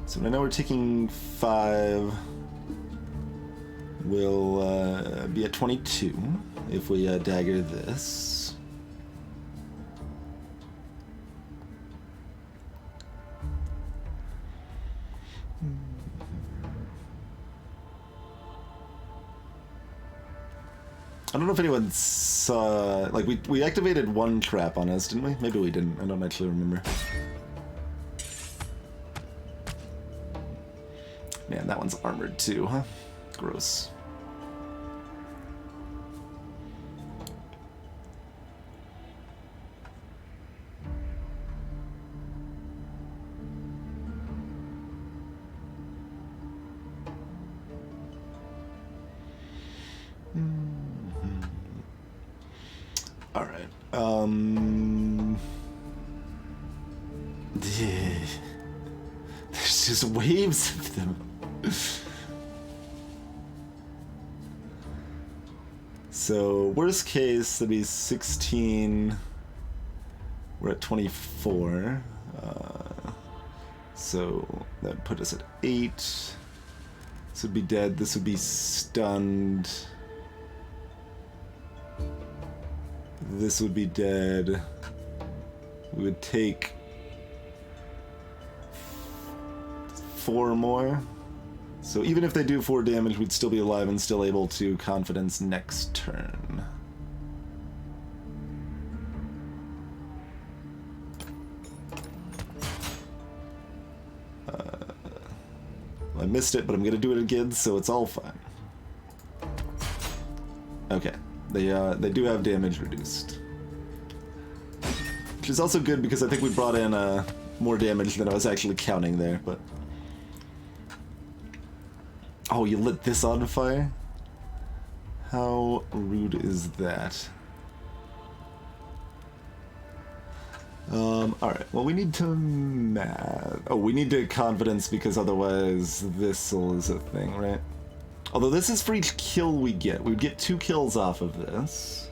So right now we're taking 5. We'll be at 22 if we dagger this. I don't know if anyone saw, like, we activated one trap on us, didn't we? Maybe we didn't, I don't actually remember. Man, that one's armored too, huh? Gross. Alright, there's just waves of them. So, worst case, that'd be 16. We're at 24. So, that'd put us at 8. This would be dead. This would be stunned. This would be dead. We would take 4 more. So even if they do 4 damage, we'd still be alive and still able to confidence next turn. I missed it, but I'm gonna do it again, so it's all fine. Okay, they do have damage reduced, which is also good because I think we brought in more damage than I was actually counting there. But oh, you lit this on fire? How rude is that? Alright, well we need to we need to confidence because otherwise this'll is a thing, right? Although this is for each kill we get. We would get 2 kills off of this.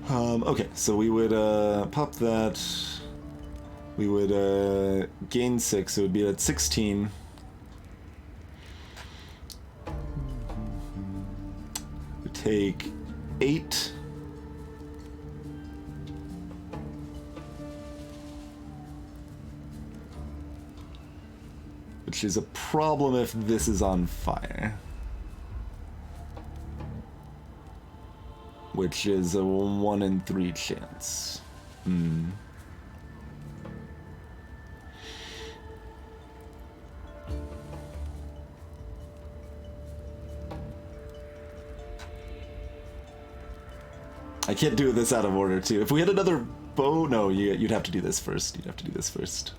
Okay, so we would pop that. We would gain 6, so it would be at 16. We take 8. which is a problem if this is on fire. Which is a 1 in 3 chance. I can't do this out of order, too. If we had another bow... No, you'd have to do this first. You'd have to do this first.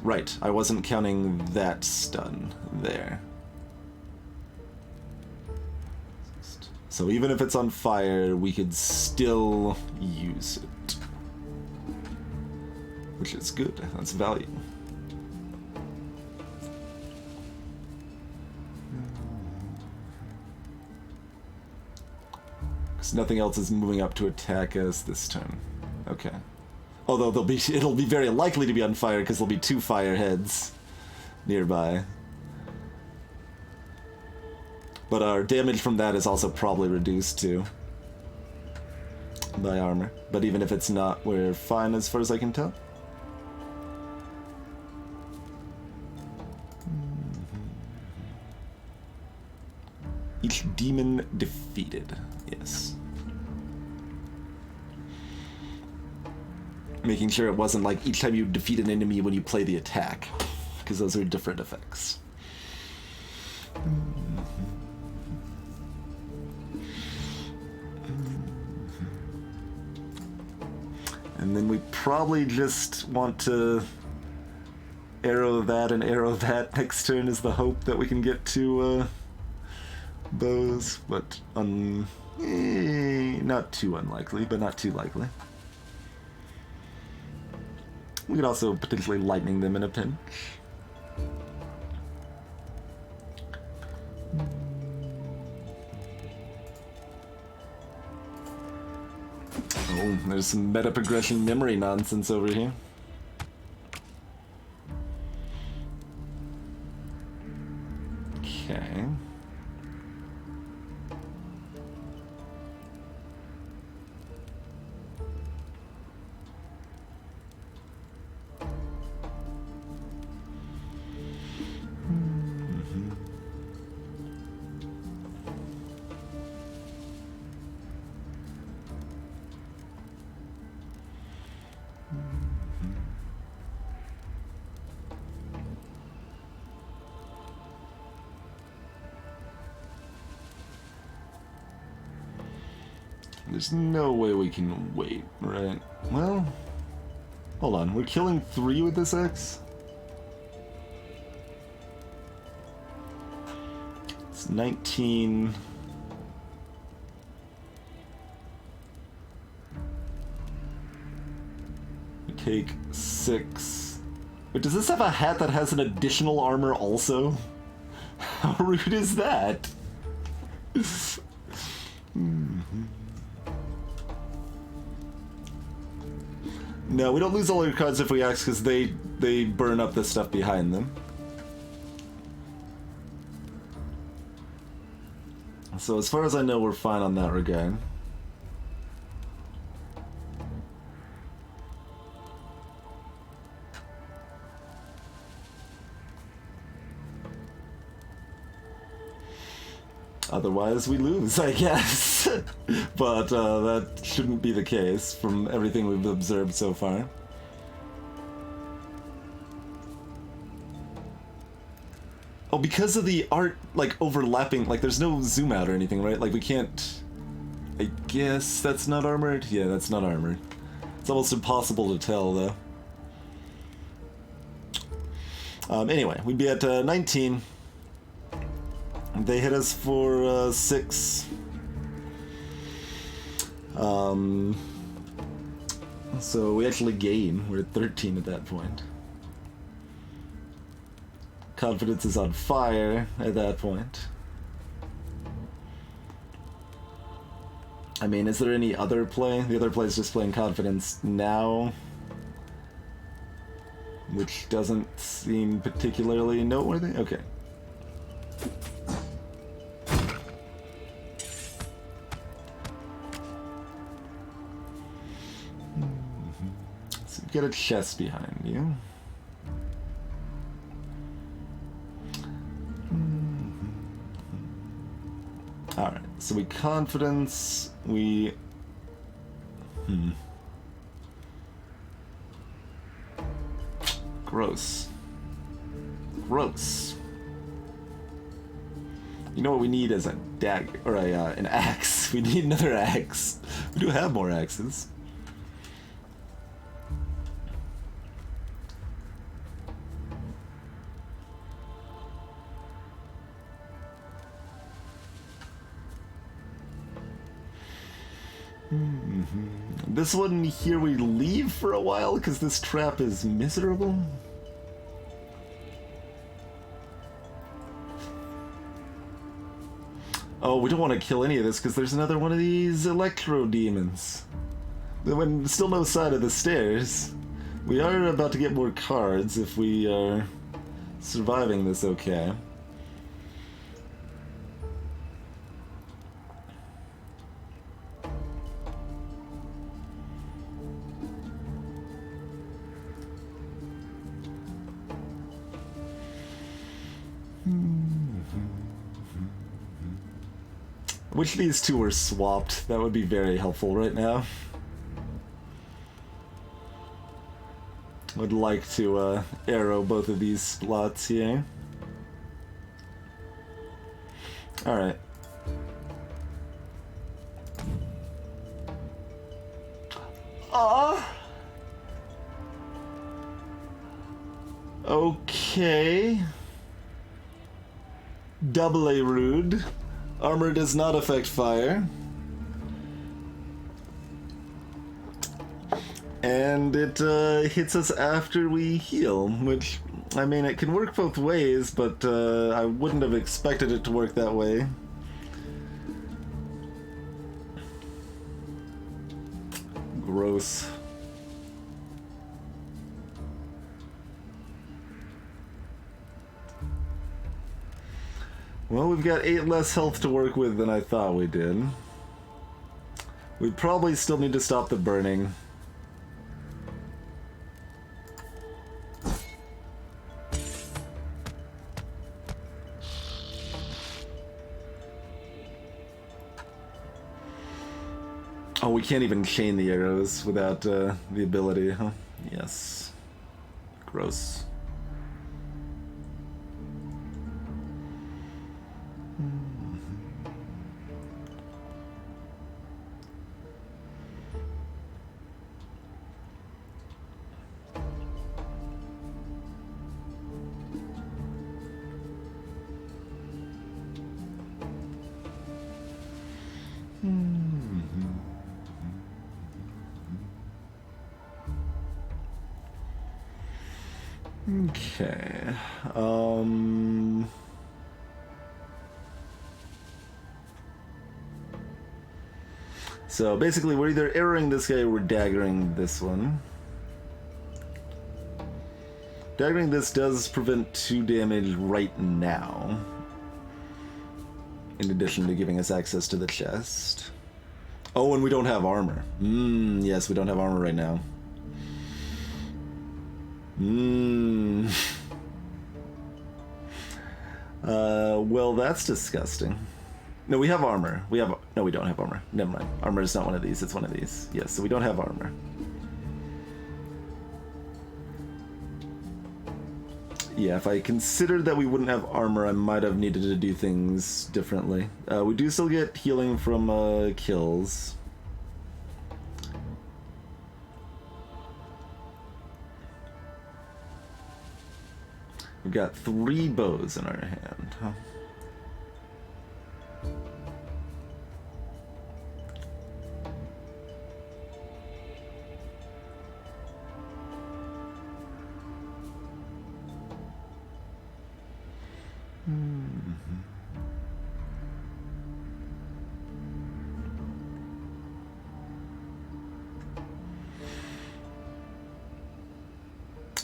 Right. I wasn't counting that stun there. So even if it's on fire, we could still use it. Which is good. That's value. Because nothing else is moving up to attack us this turn. Okay. Although it'll be very likely to be on fire because there'll be 2 fire heads nearby. But our damage from that is also probably reduced too by armor. But even if it's not, we're fine as far as I can tell. Each demon defeated. Yes. Making sure it wasn't like each time you defeat an enemy when you play the attack, because those are different effects. And then we probably just want to arrow that and arrow that next turn is the hope that we can get to bows, but not too unlikely, but not too likely. We could also potentially lightning them in a pinch. Oh, there's some meta progression memory nonsense over here. Okay. There's no way we can wait, right? Well, hold on. We're killing 3 with this X? It's 19... We take 6... Wait, does this have a hat that has an additional armor also? How rude is that? No, we don't lose all our cards if we axe because they burn up the stuff behind them. So as far as I know, we're fine on that regard. Otherwise, we lose, I guess. But that shouldn't be the case from everything we've observed so far. Oh, because of the art, like, overlapping, like, there's no zoom out or anything, right? Like, we can't... I guess that's not armored? Yeah, that's not armored. It's almost impossible to tell, though. Anyway, we'd be at 19. They hit us for 6. So we actually gain. We're at 13 at that point. Confidence is on fire at that point. I mean, is there any other play? The other play is just playing confidence now, which doesn't seem particularly noteworthy. Okay. got a chest behind you. Alright, so we confidence, we... Gross. Gross. You know what we need is a dagger, or an axe. We need another axe. We do have more axes. This one here we leave for a while because this trap is miserable. Oh, we don't want to kill any of this because there's another one of these electro demons. When still no side of the stairs. We are about to get more cards if we are surviving this okay. Wish these two were swapped. That would be very helpful right now. Would like to arrow both of these slots here. Alright. Okay. Double A rude. Armor does not affect fire. And it hits us after we heal, which, I mean, it can work both ways, but I wouldn't have expected it to work that way. Gross. Well, we've got 8 less health to work with than I thought we did. We probably still need to stop the burning. Oh, we can't even chain the arrows without the ability, huh? Yes. Gross. Okay. So basically we're either arrowing this guy or we're daggering this one. Daggering this does prevent 2 damage right now, in addition to giving us access to the chest. Oh, and we don't have armor. Yes, we don't have armor right now. Well, that's disgusting. No, we have armor. No, we don't have armor. Never mind. Armor is not one of these. It's one of these. Yes, so we don't have armor. Yeah, if I considered that we wouldn't have armor, I might have needed to do things differently. We do still get healing from kills. We've got 3 bows in our hand, huh?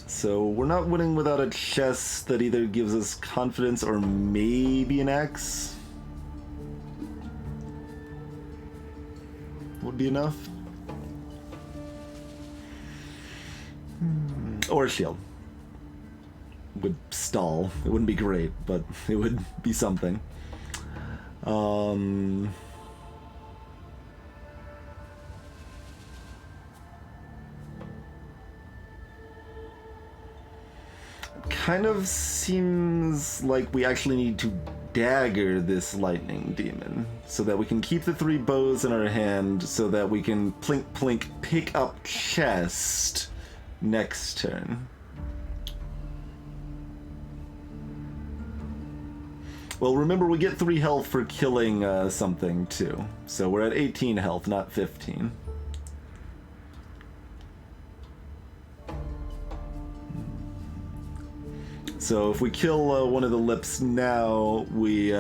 So we're not winning without a chest that either gives us confidence or maybe an axe. Would be enough. Or a shield. Would stall. It wouldn't be great, but it would be something. Kind of seems like we actually need to dagger this lightning demon so that we can keep the 3 bows in our hand so that we can plink plink pick up chest next turn. Well, remember we get 3 health for killing something too. So we're at 18 health, not 15. So if we kill one of the lips now, we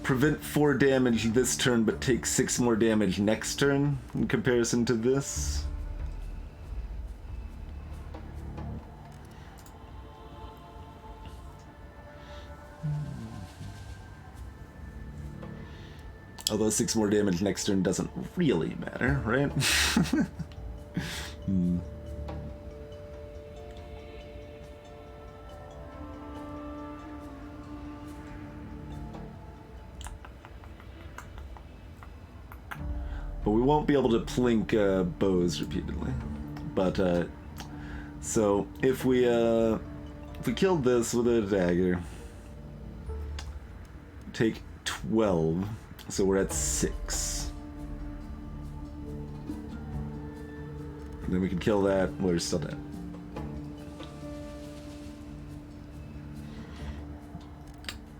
prevent 4 damage this turn, but take 6 more damage next turn in comparison to this. Although 6 more damage next turn doesn't really matter, right? But we won't be able to plink bows repeatedly. But so if we killed this with a dagger, take 12, so we're at 6. And then we can kill that. We're still dead.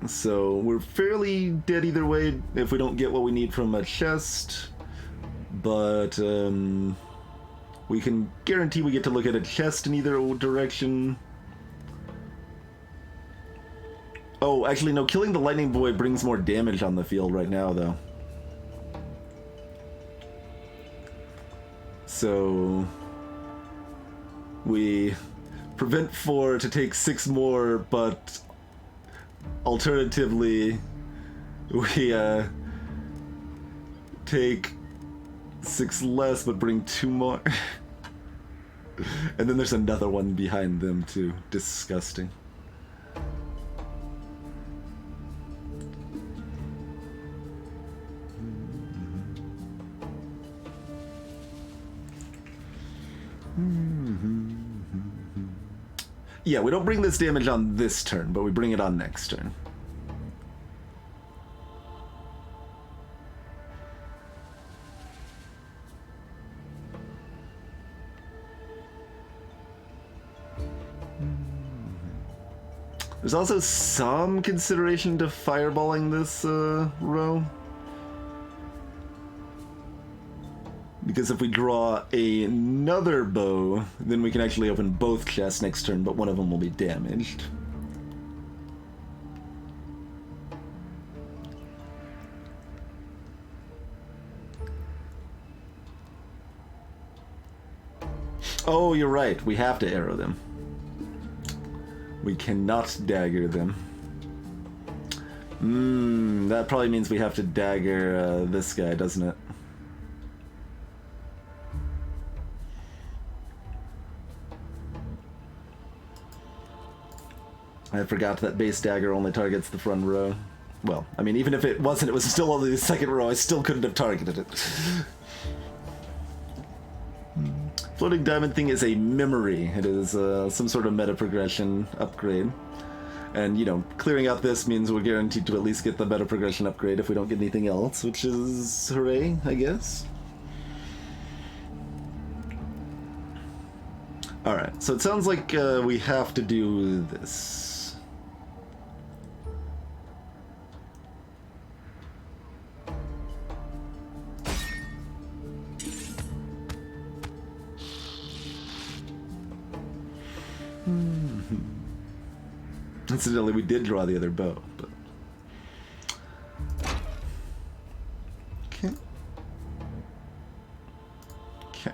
So we're fairly dead either way if we don't get what we need from a chest. But we can guarantee we get to look at a chest in either direction. Oh, actually, no. Killing the lightning boy brings more damage on the field right now, though. So we prevent 4 to take 6 more, but alternatively, we take 6 less, but bring 2 more. And then there's another one behind them, too. Disgusting. Yeah, we don't bring this damage on this turn, but we bring it on next turn. There's also some consideration to fireballing this row. Because if we draw another bow, then we can actually open both chests next turn, but one of them will be damaged. Oh, you're right. We have to arrow them. We cannot dagger them. That probably means we have to dagger this guy, doesn't it? I forgot that base dagger only targets the front row. Well, I mean, even if it wasn't, it was still only the second row. I still couldn't have targeted it. Floating diamond thing is a memory. It is some sort of meta progression upgrade. And, you know, clearing out this means we're guaranteed to at least get the meta progression upgrade if we don't get anything else, which is hooray, I guess. Alright, so it sounds like we have to do this. Incidentally, we did draw the other bow, but... Okay. Okay.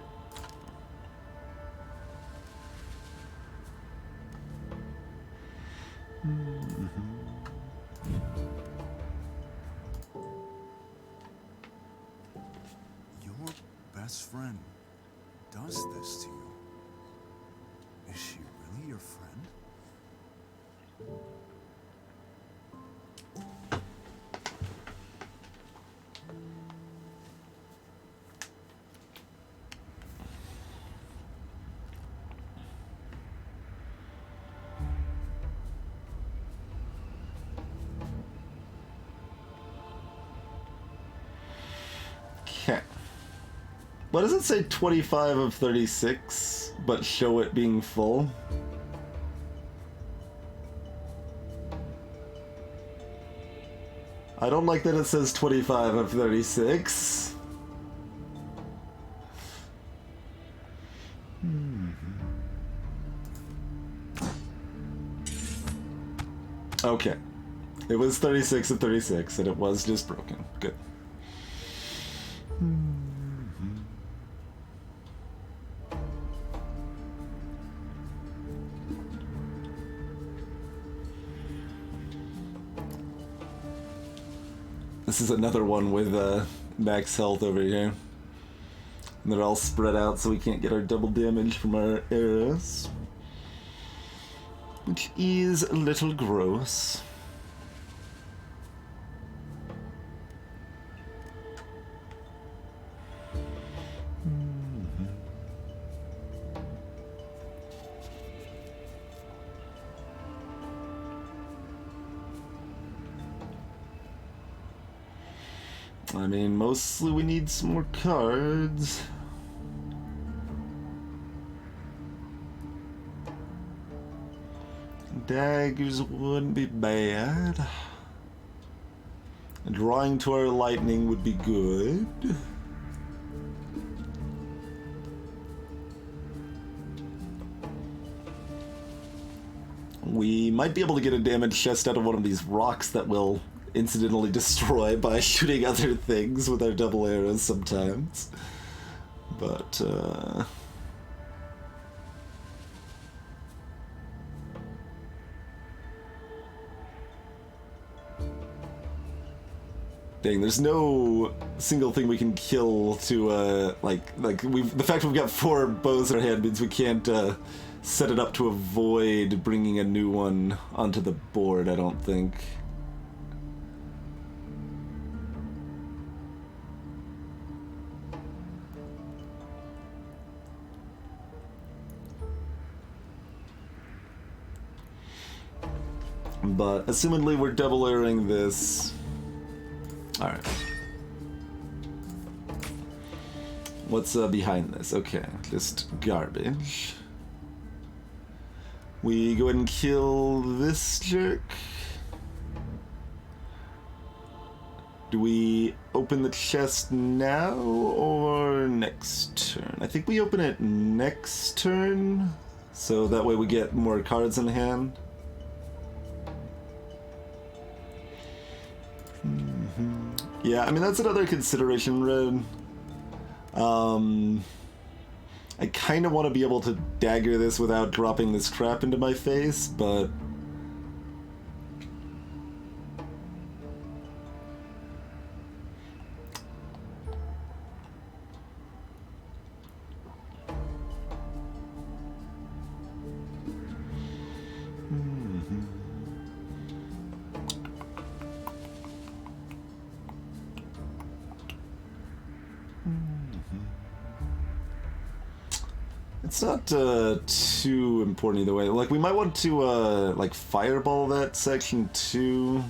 Your best friend does this to you. Is she really your friend? Okay. Why does it say 25 of 36, but show it being full? I don't like that it says 25 of 36. Okay. It was 36 of 36, and it was just broken. Good. This is another one with max health over here. And they're all spread out so we can't get our double damage from our arrows. Which is a little gross. I mean, mostly we need some more cards. Daggers wouldn't be bad. Drawing to our lightning would be good. We might be able to get a damage chest out of one of these rocks that will incidentally destroy by shooting other things with our double arrows sometimes. But, dang, there's no single thing we can kill to, the fact we've got 4 bows in our hand means we can't, set it up to avoid bringing a new one onto the board, I don't think. But assumedly we're double arrowing this. Alright. What's behind this? Okay, just garbage. We go ahead and kill this jerk. Do we open the chest now or next turn? I think we open it next turn, so that way we get more cards in hand. Yeah, I mean, that's another consideration, Red. I kind of want to be able to dagger this without dropping this trap into my face, but... It's not too important either way. Like, we might want to, like, fireball that section too.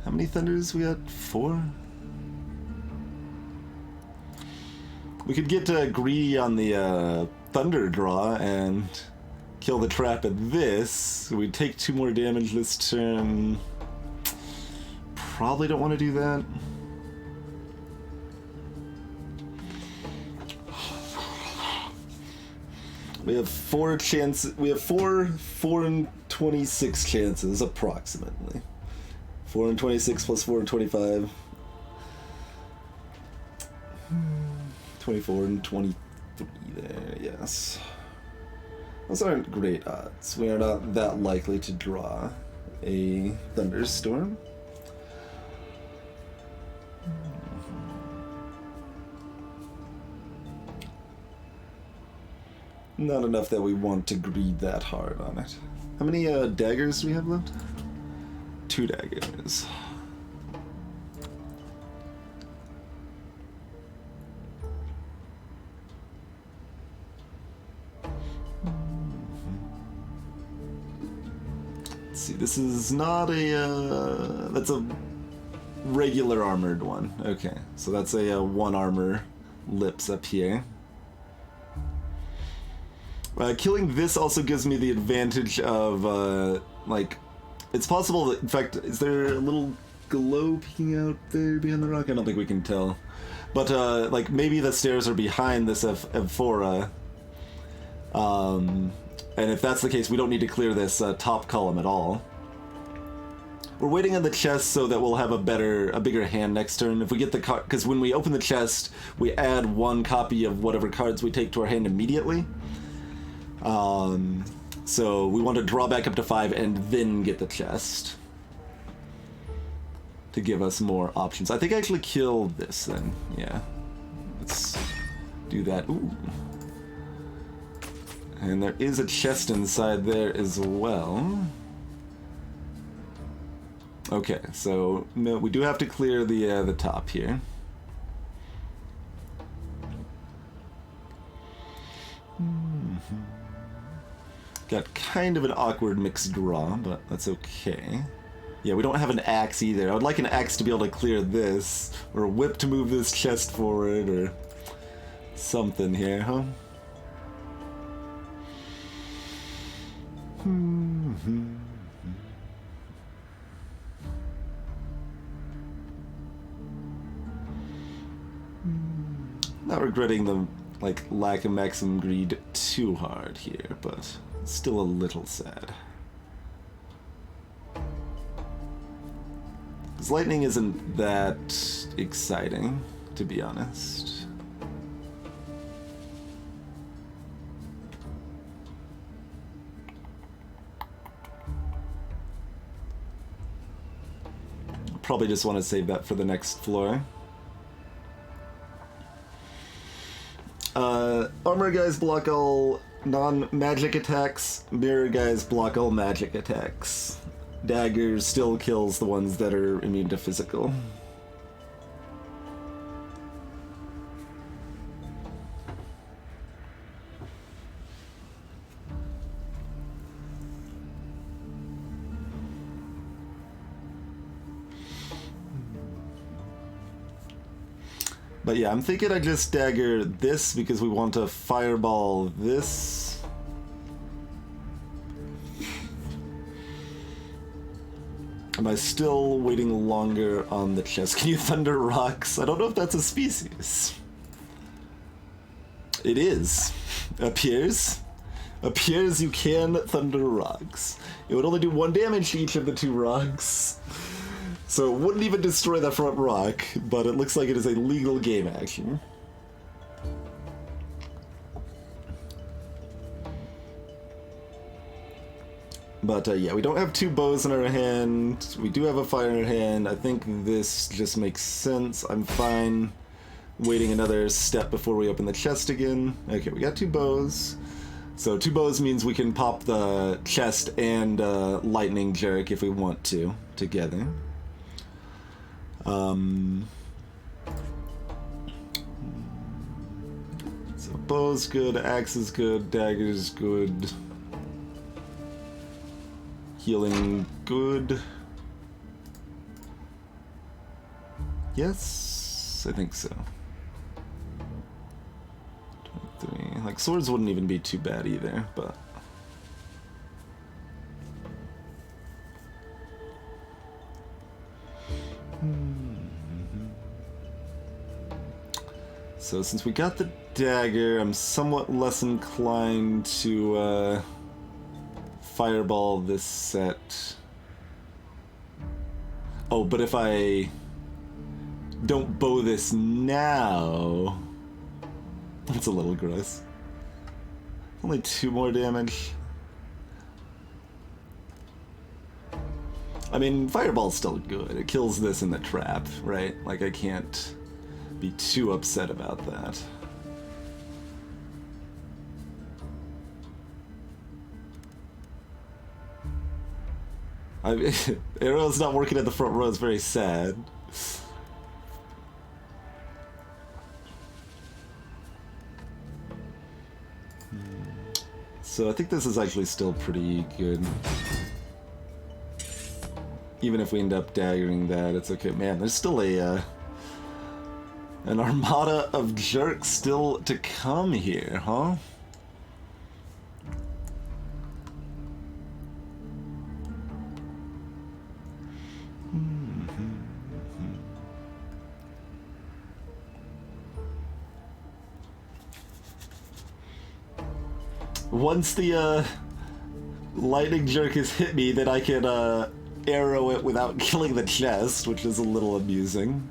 How many thunders we got? 4? We could get greedy on the thunder draw and kill the trap at this. We'd take 2 more damage this turn. Probably don't want to do that. We have 4 chances. We have 4 and 26 chances, approximately. 4 and 26 plus 4 and 25. 24 and 23 there, yes. Those aren't great odds. We are not that likely to draw a thunderstorm. Not enough that we want to greed that hard on it. How many daggers do we have left? 2 daggers. Let's see, this is not a... that's a regular armored one. Okay, so that's a 1 armor lips up here. Killing this also gives me the advantage of, like, it's possible that, in fact, is there a little glow peeking out there behind the rock? I don't think we can tell. But, like, maybe the stairs are behind this Amphora. And if that's the case, we don't need to clear this top column at all. We're waiting on the chest so that we'll have a bigger hand next turn. If we get the card, because when we open the chest, we add 1 copy of whatever cards we take to our hand immediately. So we want to draw back up to 5 and then get the chest to give us more options. I think I actually killed this then. Yeah. Let's do that. Ooh. And there is a chest inside there as well. Okay, so no, we do have to clear the top here. Got kind of an awkward mixed draw, but that's okay. Yeah, we don't have an axe either. I would like an axe to be able to clear this, or a whip to move this chest forward, or something here, huh? Not regretting the lack of maximum greed too hard here, but still a little sad. Because lightning isn't that exciting, to be honest. Probably just want to save that for the next floor. Armor guys block all non-magic attacks. Mirror guys block all magic attacks. Daggers still kills the ones that are immune to physical. But yeah, I'm thinking I just dagger this because we want to fireball this. Am I still waiting longer on the chest? Can you thunder rocks? I don't know if that's a species. It is. Appears you can thunder rocks. It would only do 1 damage to each of the 2 rocks. So it wouldn't even destroy the front rock, but it looks like it is a legal game action. But yeah, we don't have 2 bows in our hand. We do have a fire in our hand. I think this just makes sense. I'm fine waiting another step before we open the chest again. Okay, we got 2 bows. So 2 bows means we can pop the chest and lightning jerk if we want to together. So bow's good, axe is good, dagger's good, healing good. Yes, I think so. 23. Like swords wouldn't even be too bad either, but so since we got the dagger, I'm somewhat less inclined to fireball this set. Oh, but if I don't bow this now, That's a little gross. Only 2 more damage. I mean, Fireball's still good. It kills this in the trap, right? Like, I can't be too upset about that. Arrow's not working at the front row is very sad. So I think this is actually still pretty good. Even if we end up daggering that, it's okay. Man, there's still a an armada of jerks still to come here, huh? Once the lightning jerk has hit me, then I can arrow it without killing the chest, which is a little amusing.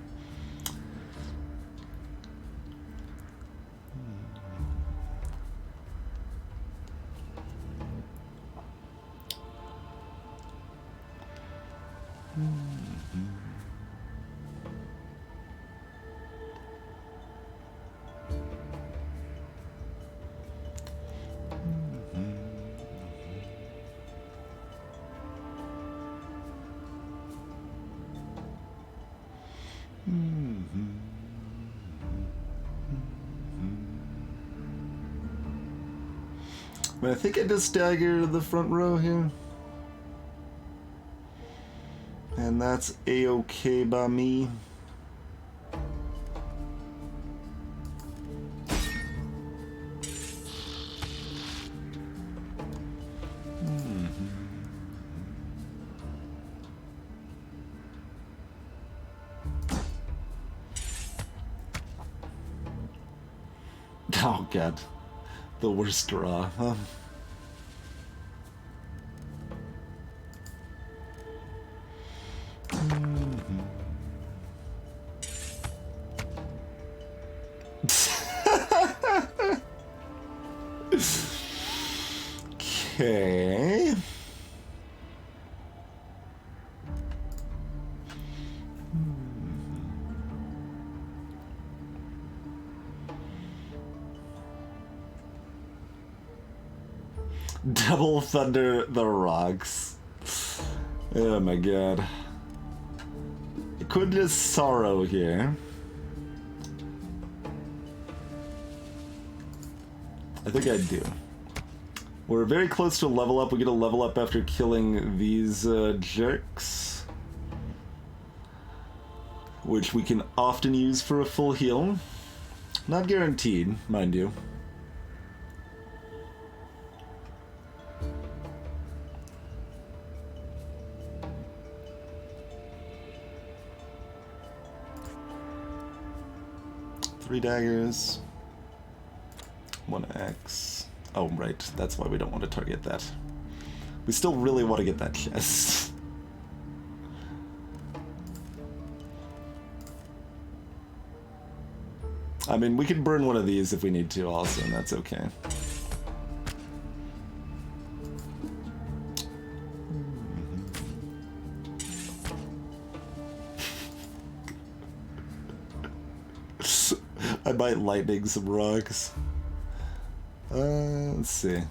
But I think I just stagger the front row here. And that's a-okay by me. Oh god. The worst draw, huh? Okay. Double Thunder the Rocks. Oh my god. I could just sorrow here. I think I do. We're very close to a level up. We get a level up after killing these jerks, which we can often use for a full heal. Not guaranteed, mind you. Three daggers. 1x. Oh, right. That's why we don't want to target that. We still really want to get that chest. I mean, we can burn one of these if we need to also, and that's okay. I might lightning some rocks. Let's see.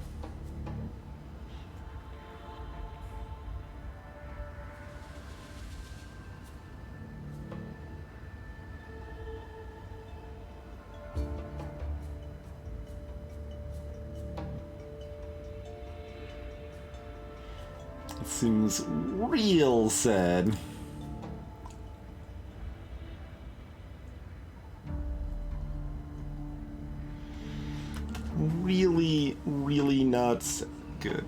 It seems real sad. Really not good.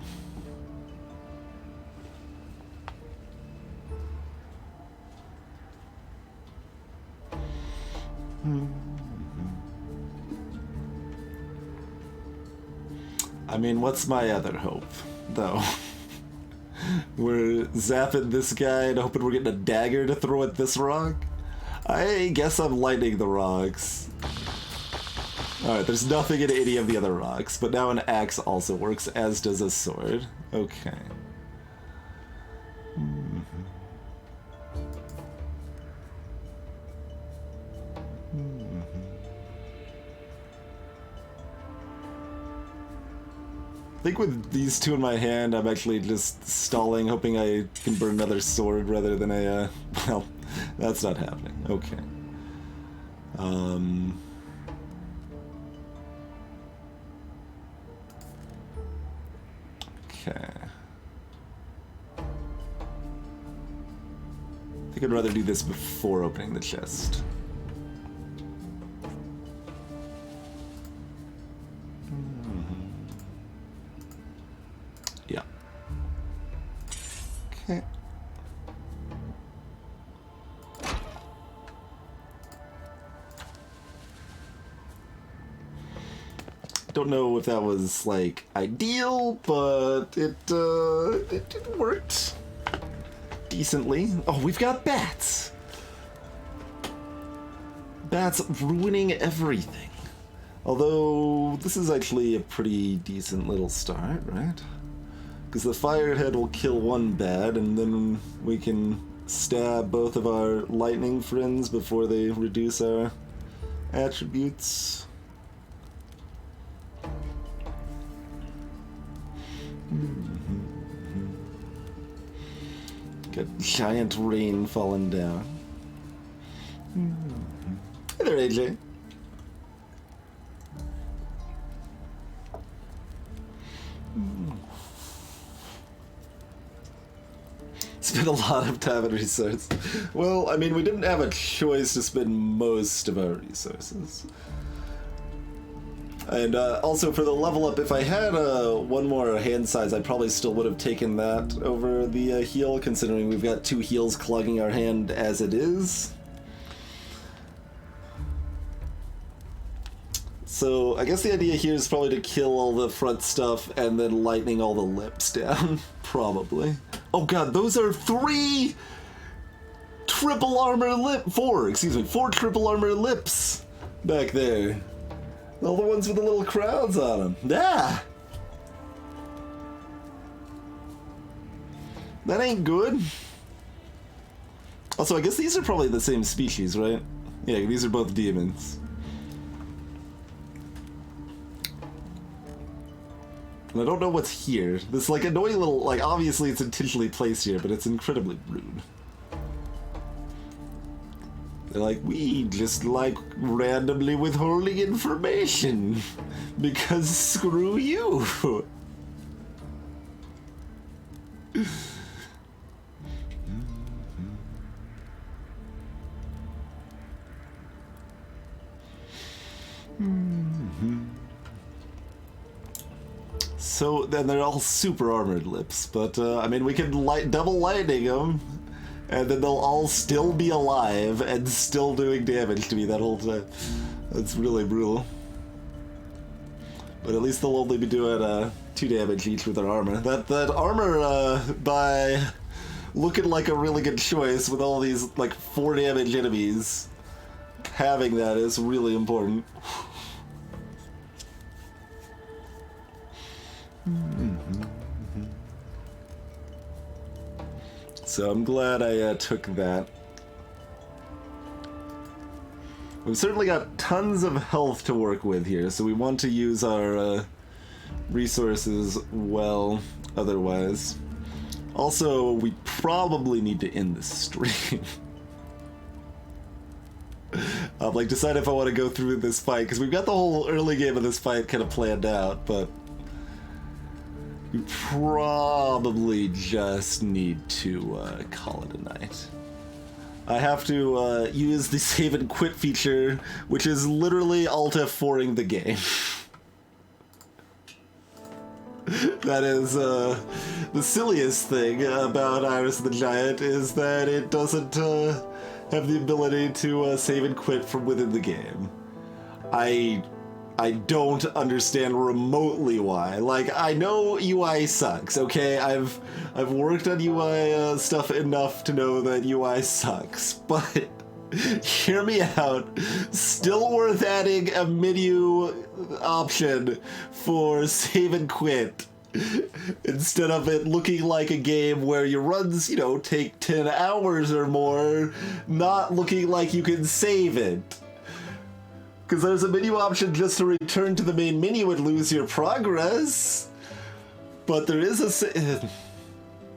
I mean, what's my other hope, though? We're zapping this guy and hoping we're getting a dagger to throw at this rock? I guess I'm lightning the rocks. Alright, there's nothing in any of the other rocks, but now an axe also works, as does a sword. Okay. I think with these two in my hand, I'm actually just stalling, hoping I can burn another sword rather than a, well, that's not happening. Okay. Okay. I think I'd rather do this before opening the chest. Yeah. Okay. Don't know if that was like ideal, but it worked decently. Oh, we've got bats. Bats ruining everything. Although this is actually a pretty decent little start, right? Because the firehead will kill one bat, and then we can stab both of our lightning friends before they reduce our attributes. Got giant rain falling down. Hey there, AJ. Spent a lot of time and resources. Well, I mean, we didn't have a choice to spend most of our resources. And also for the level up, if I had one more hand size, I probably still would have taken that over the heal, considering we've got 2 heals clogging our hand as it is. So I guess the idea here is probably to kill all the front stuff and then lightning all the lips down. Probably. Oh god, those are 4 triple armor lips back there. All the ones with the little crowns on them. Yeah! That ain't good. Also, I guess these are probably the same species, right? Yeah, these are both demons. And I don't know what's here. This, like, annoying little, like, obviously it's intentionally placed here, but it's incredibly rude. They're like, we just like randomly withholding information because screw you. So then they're all super armored lips, but I mean we can double lightning them. And then they'll all still be alive and still doing damage to me that whole time. That's really brutal. But at least they'll only be doing 2 damage each with their armor. That armor, by looking like a really good choice with all these, like, 4 damage enemies, having that is really important. So I'm glad I took that. We've certainly got tons of health to work with here, so we want to use our resources well otherwise. Also, we probably need to end this stream. Like, decide if I want to go through this fight, because we've got the whole early game of this fight kind of planned out, but we probably just need to call it a night. I have to use the save and quit feature, which is literally Alt F4ing the game. That is the silliest thing about Iris the Giant, is that it doesn't have the ability to save and quit from within the game. I don't understand remotely why. Like, I know UI sucks, okay? I've worked on UI stuff enough to know that UI sucks, but Hear me out. Still worth adding a menu option for save and quit. Instead of it looking like a game where your runs, take 10 hours or more, not looking like you can save it. Because there's a menu option just to return to the main menu and lose your progress. But there is a...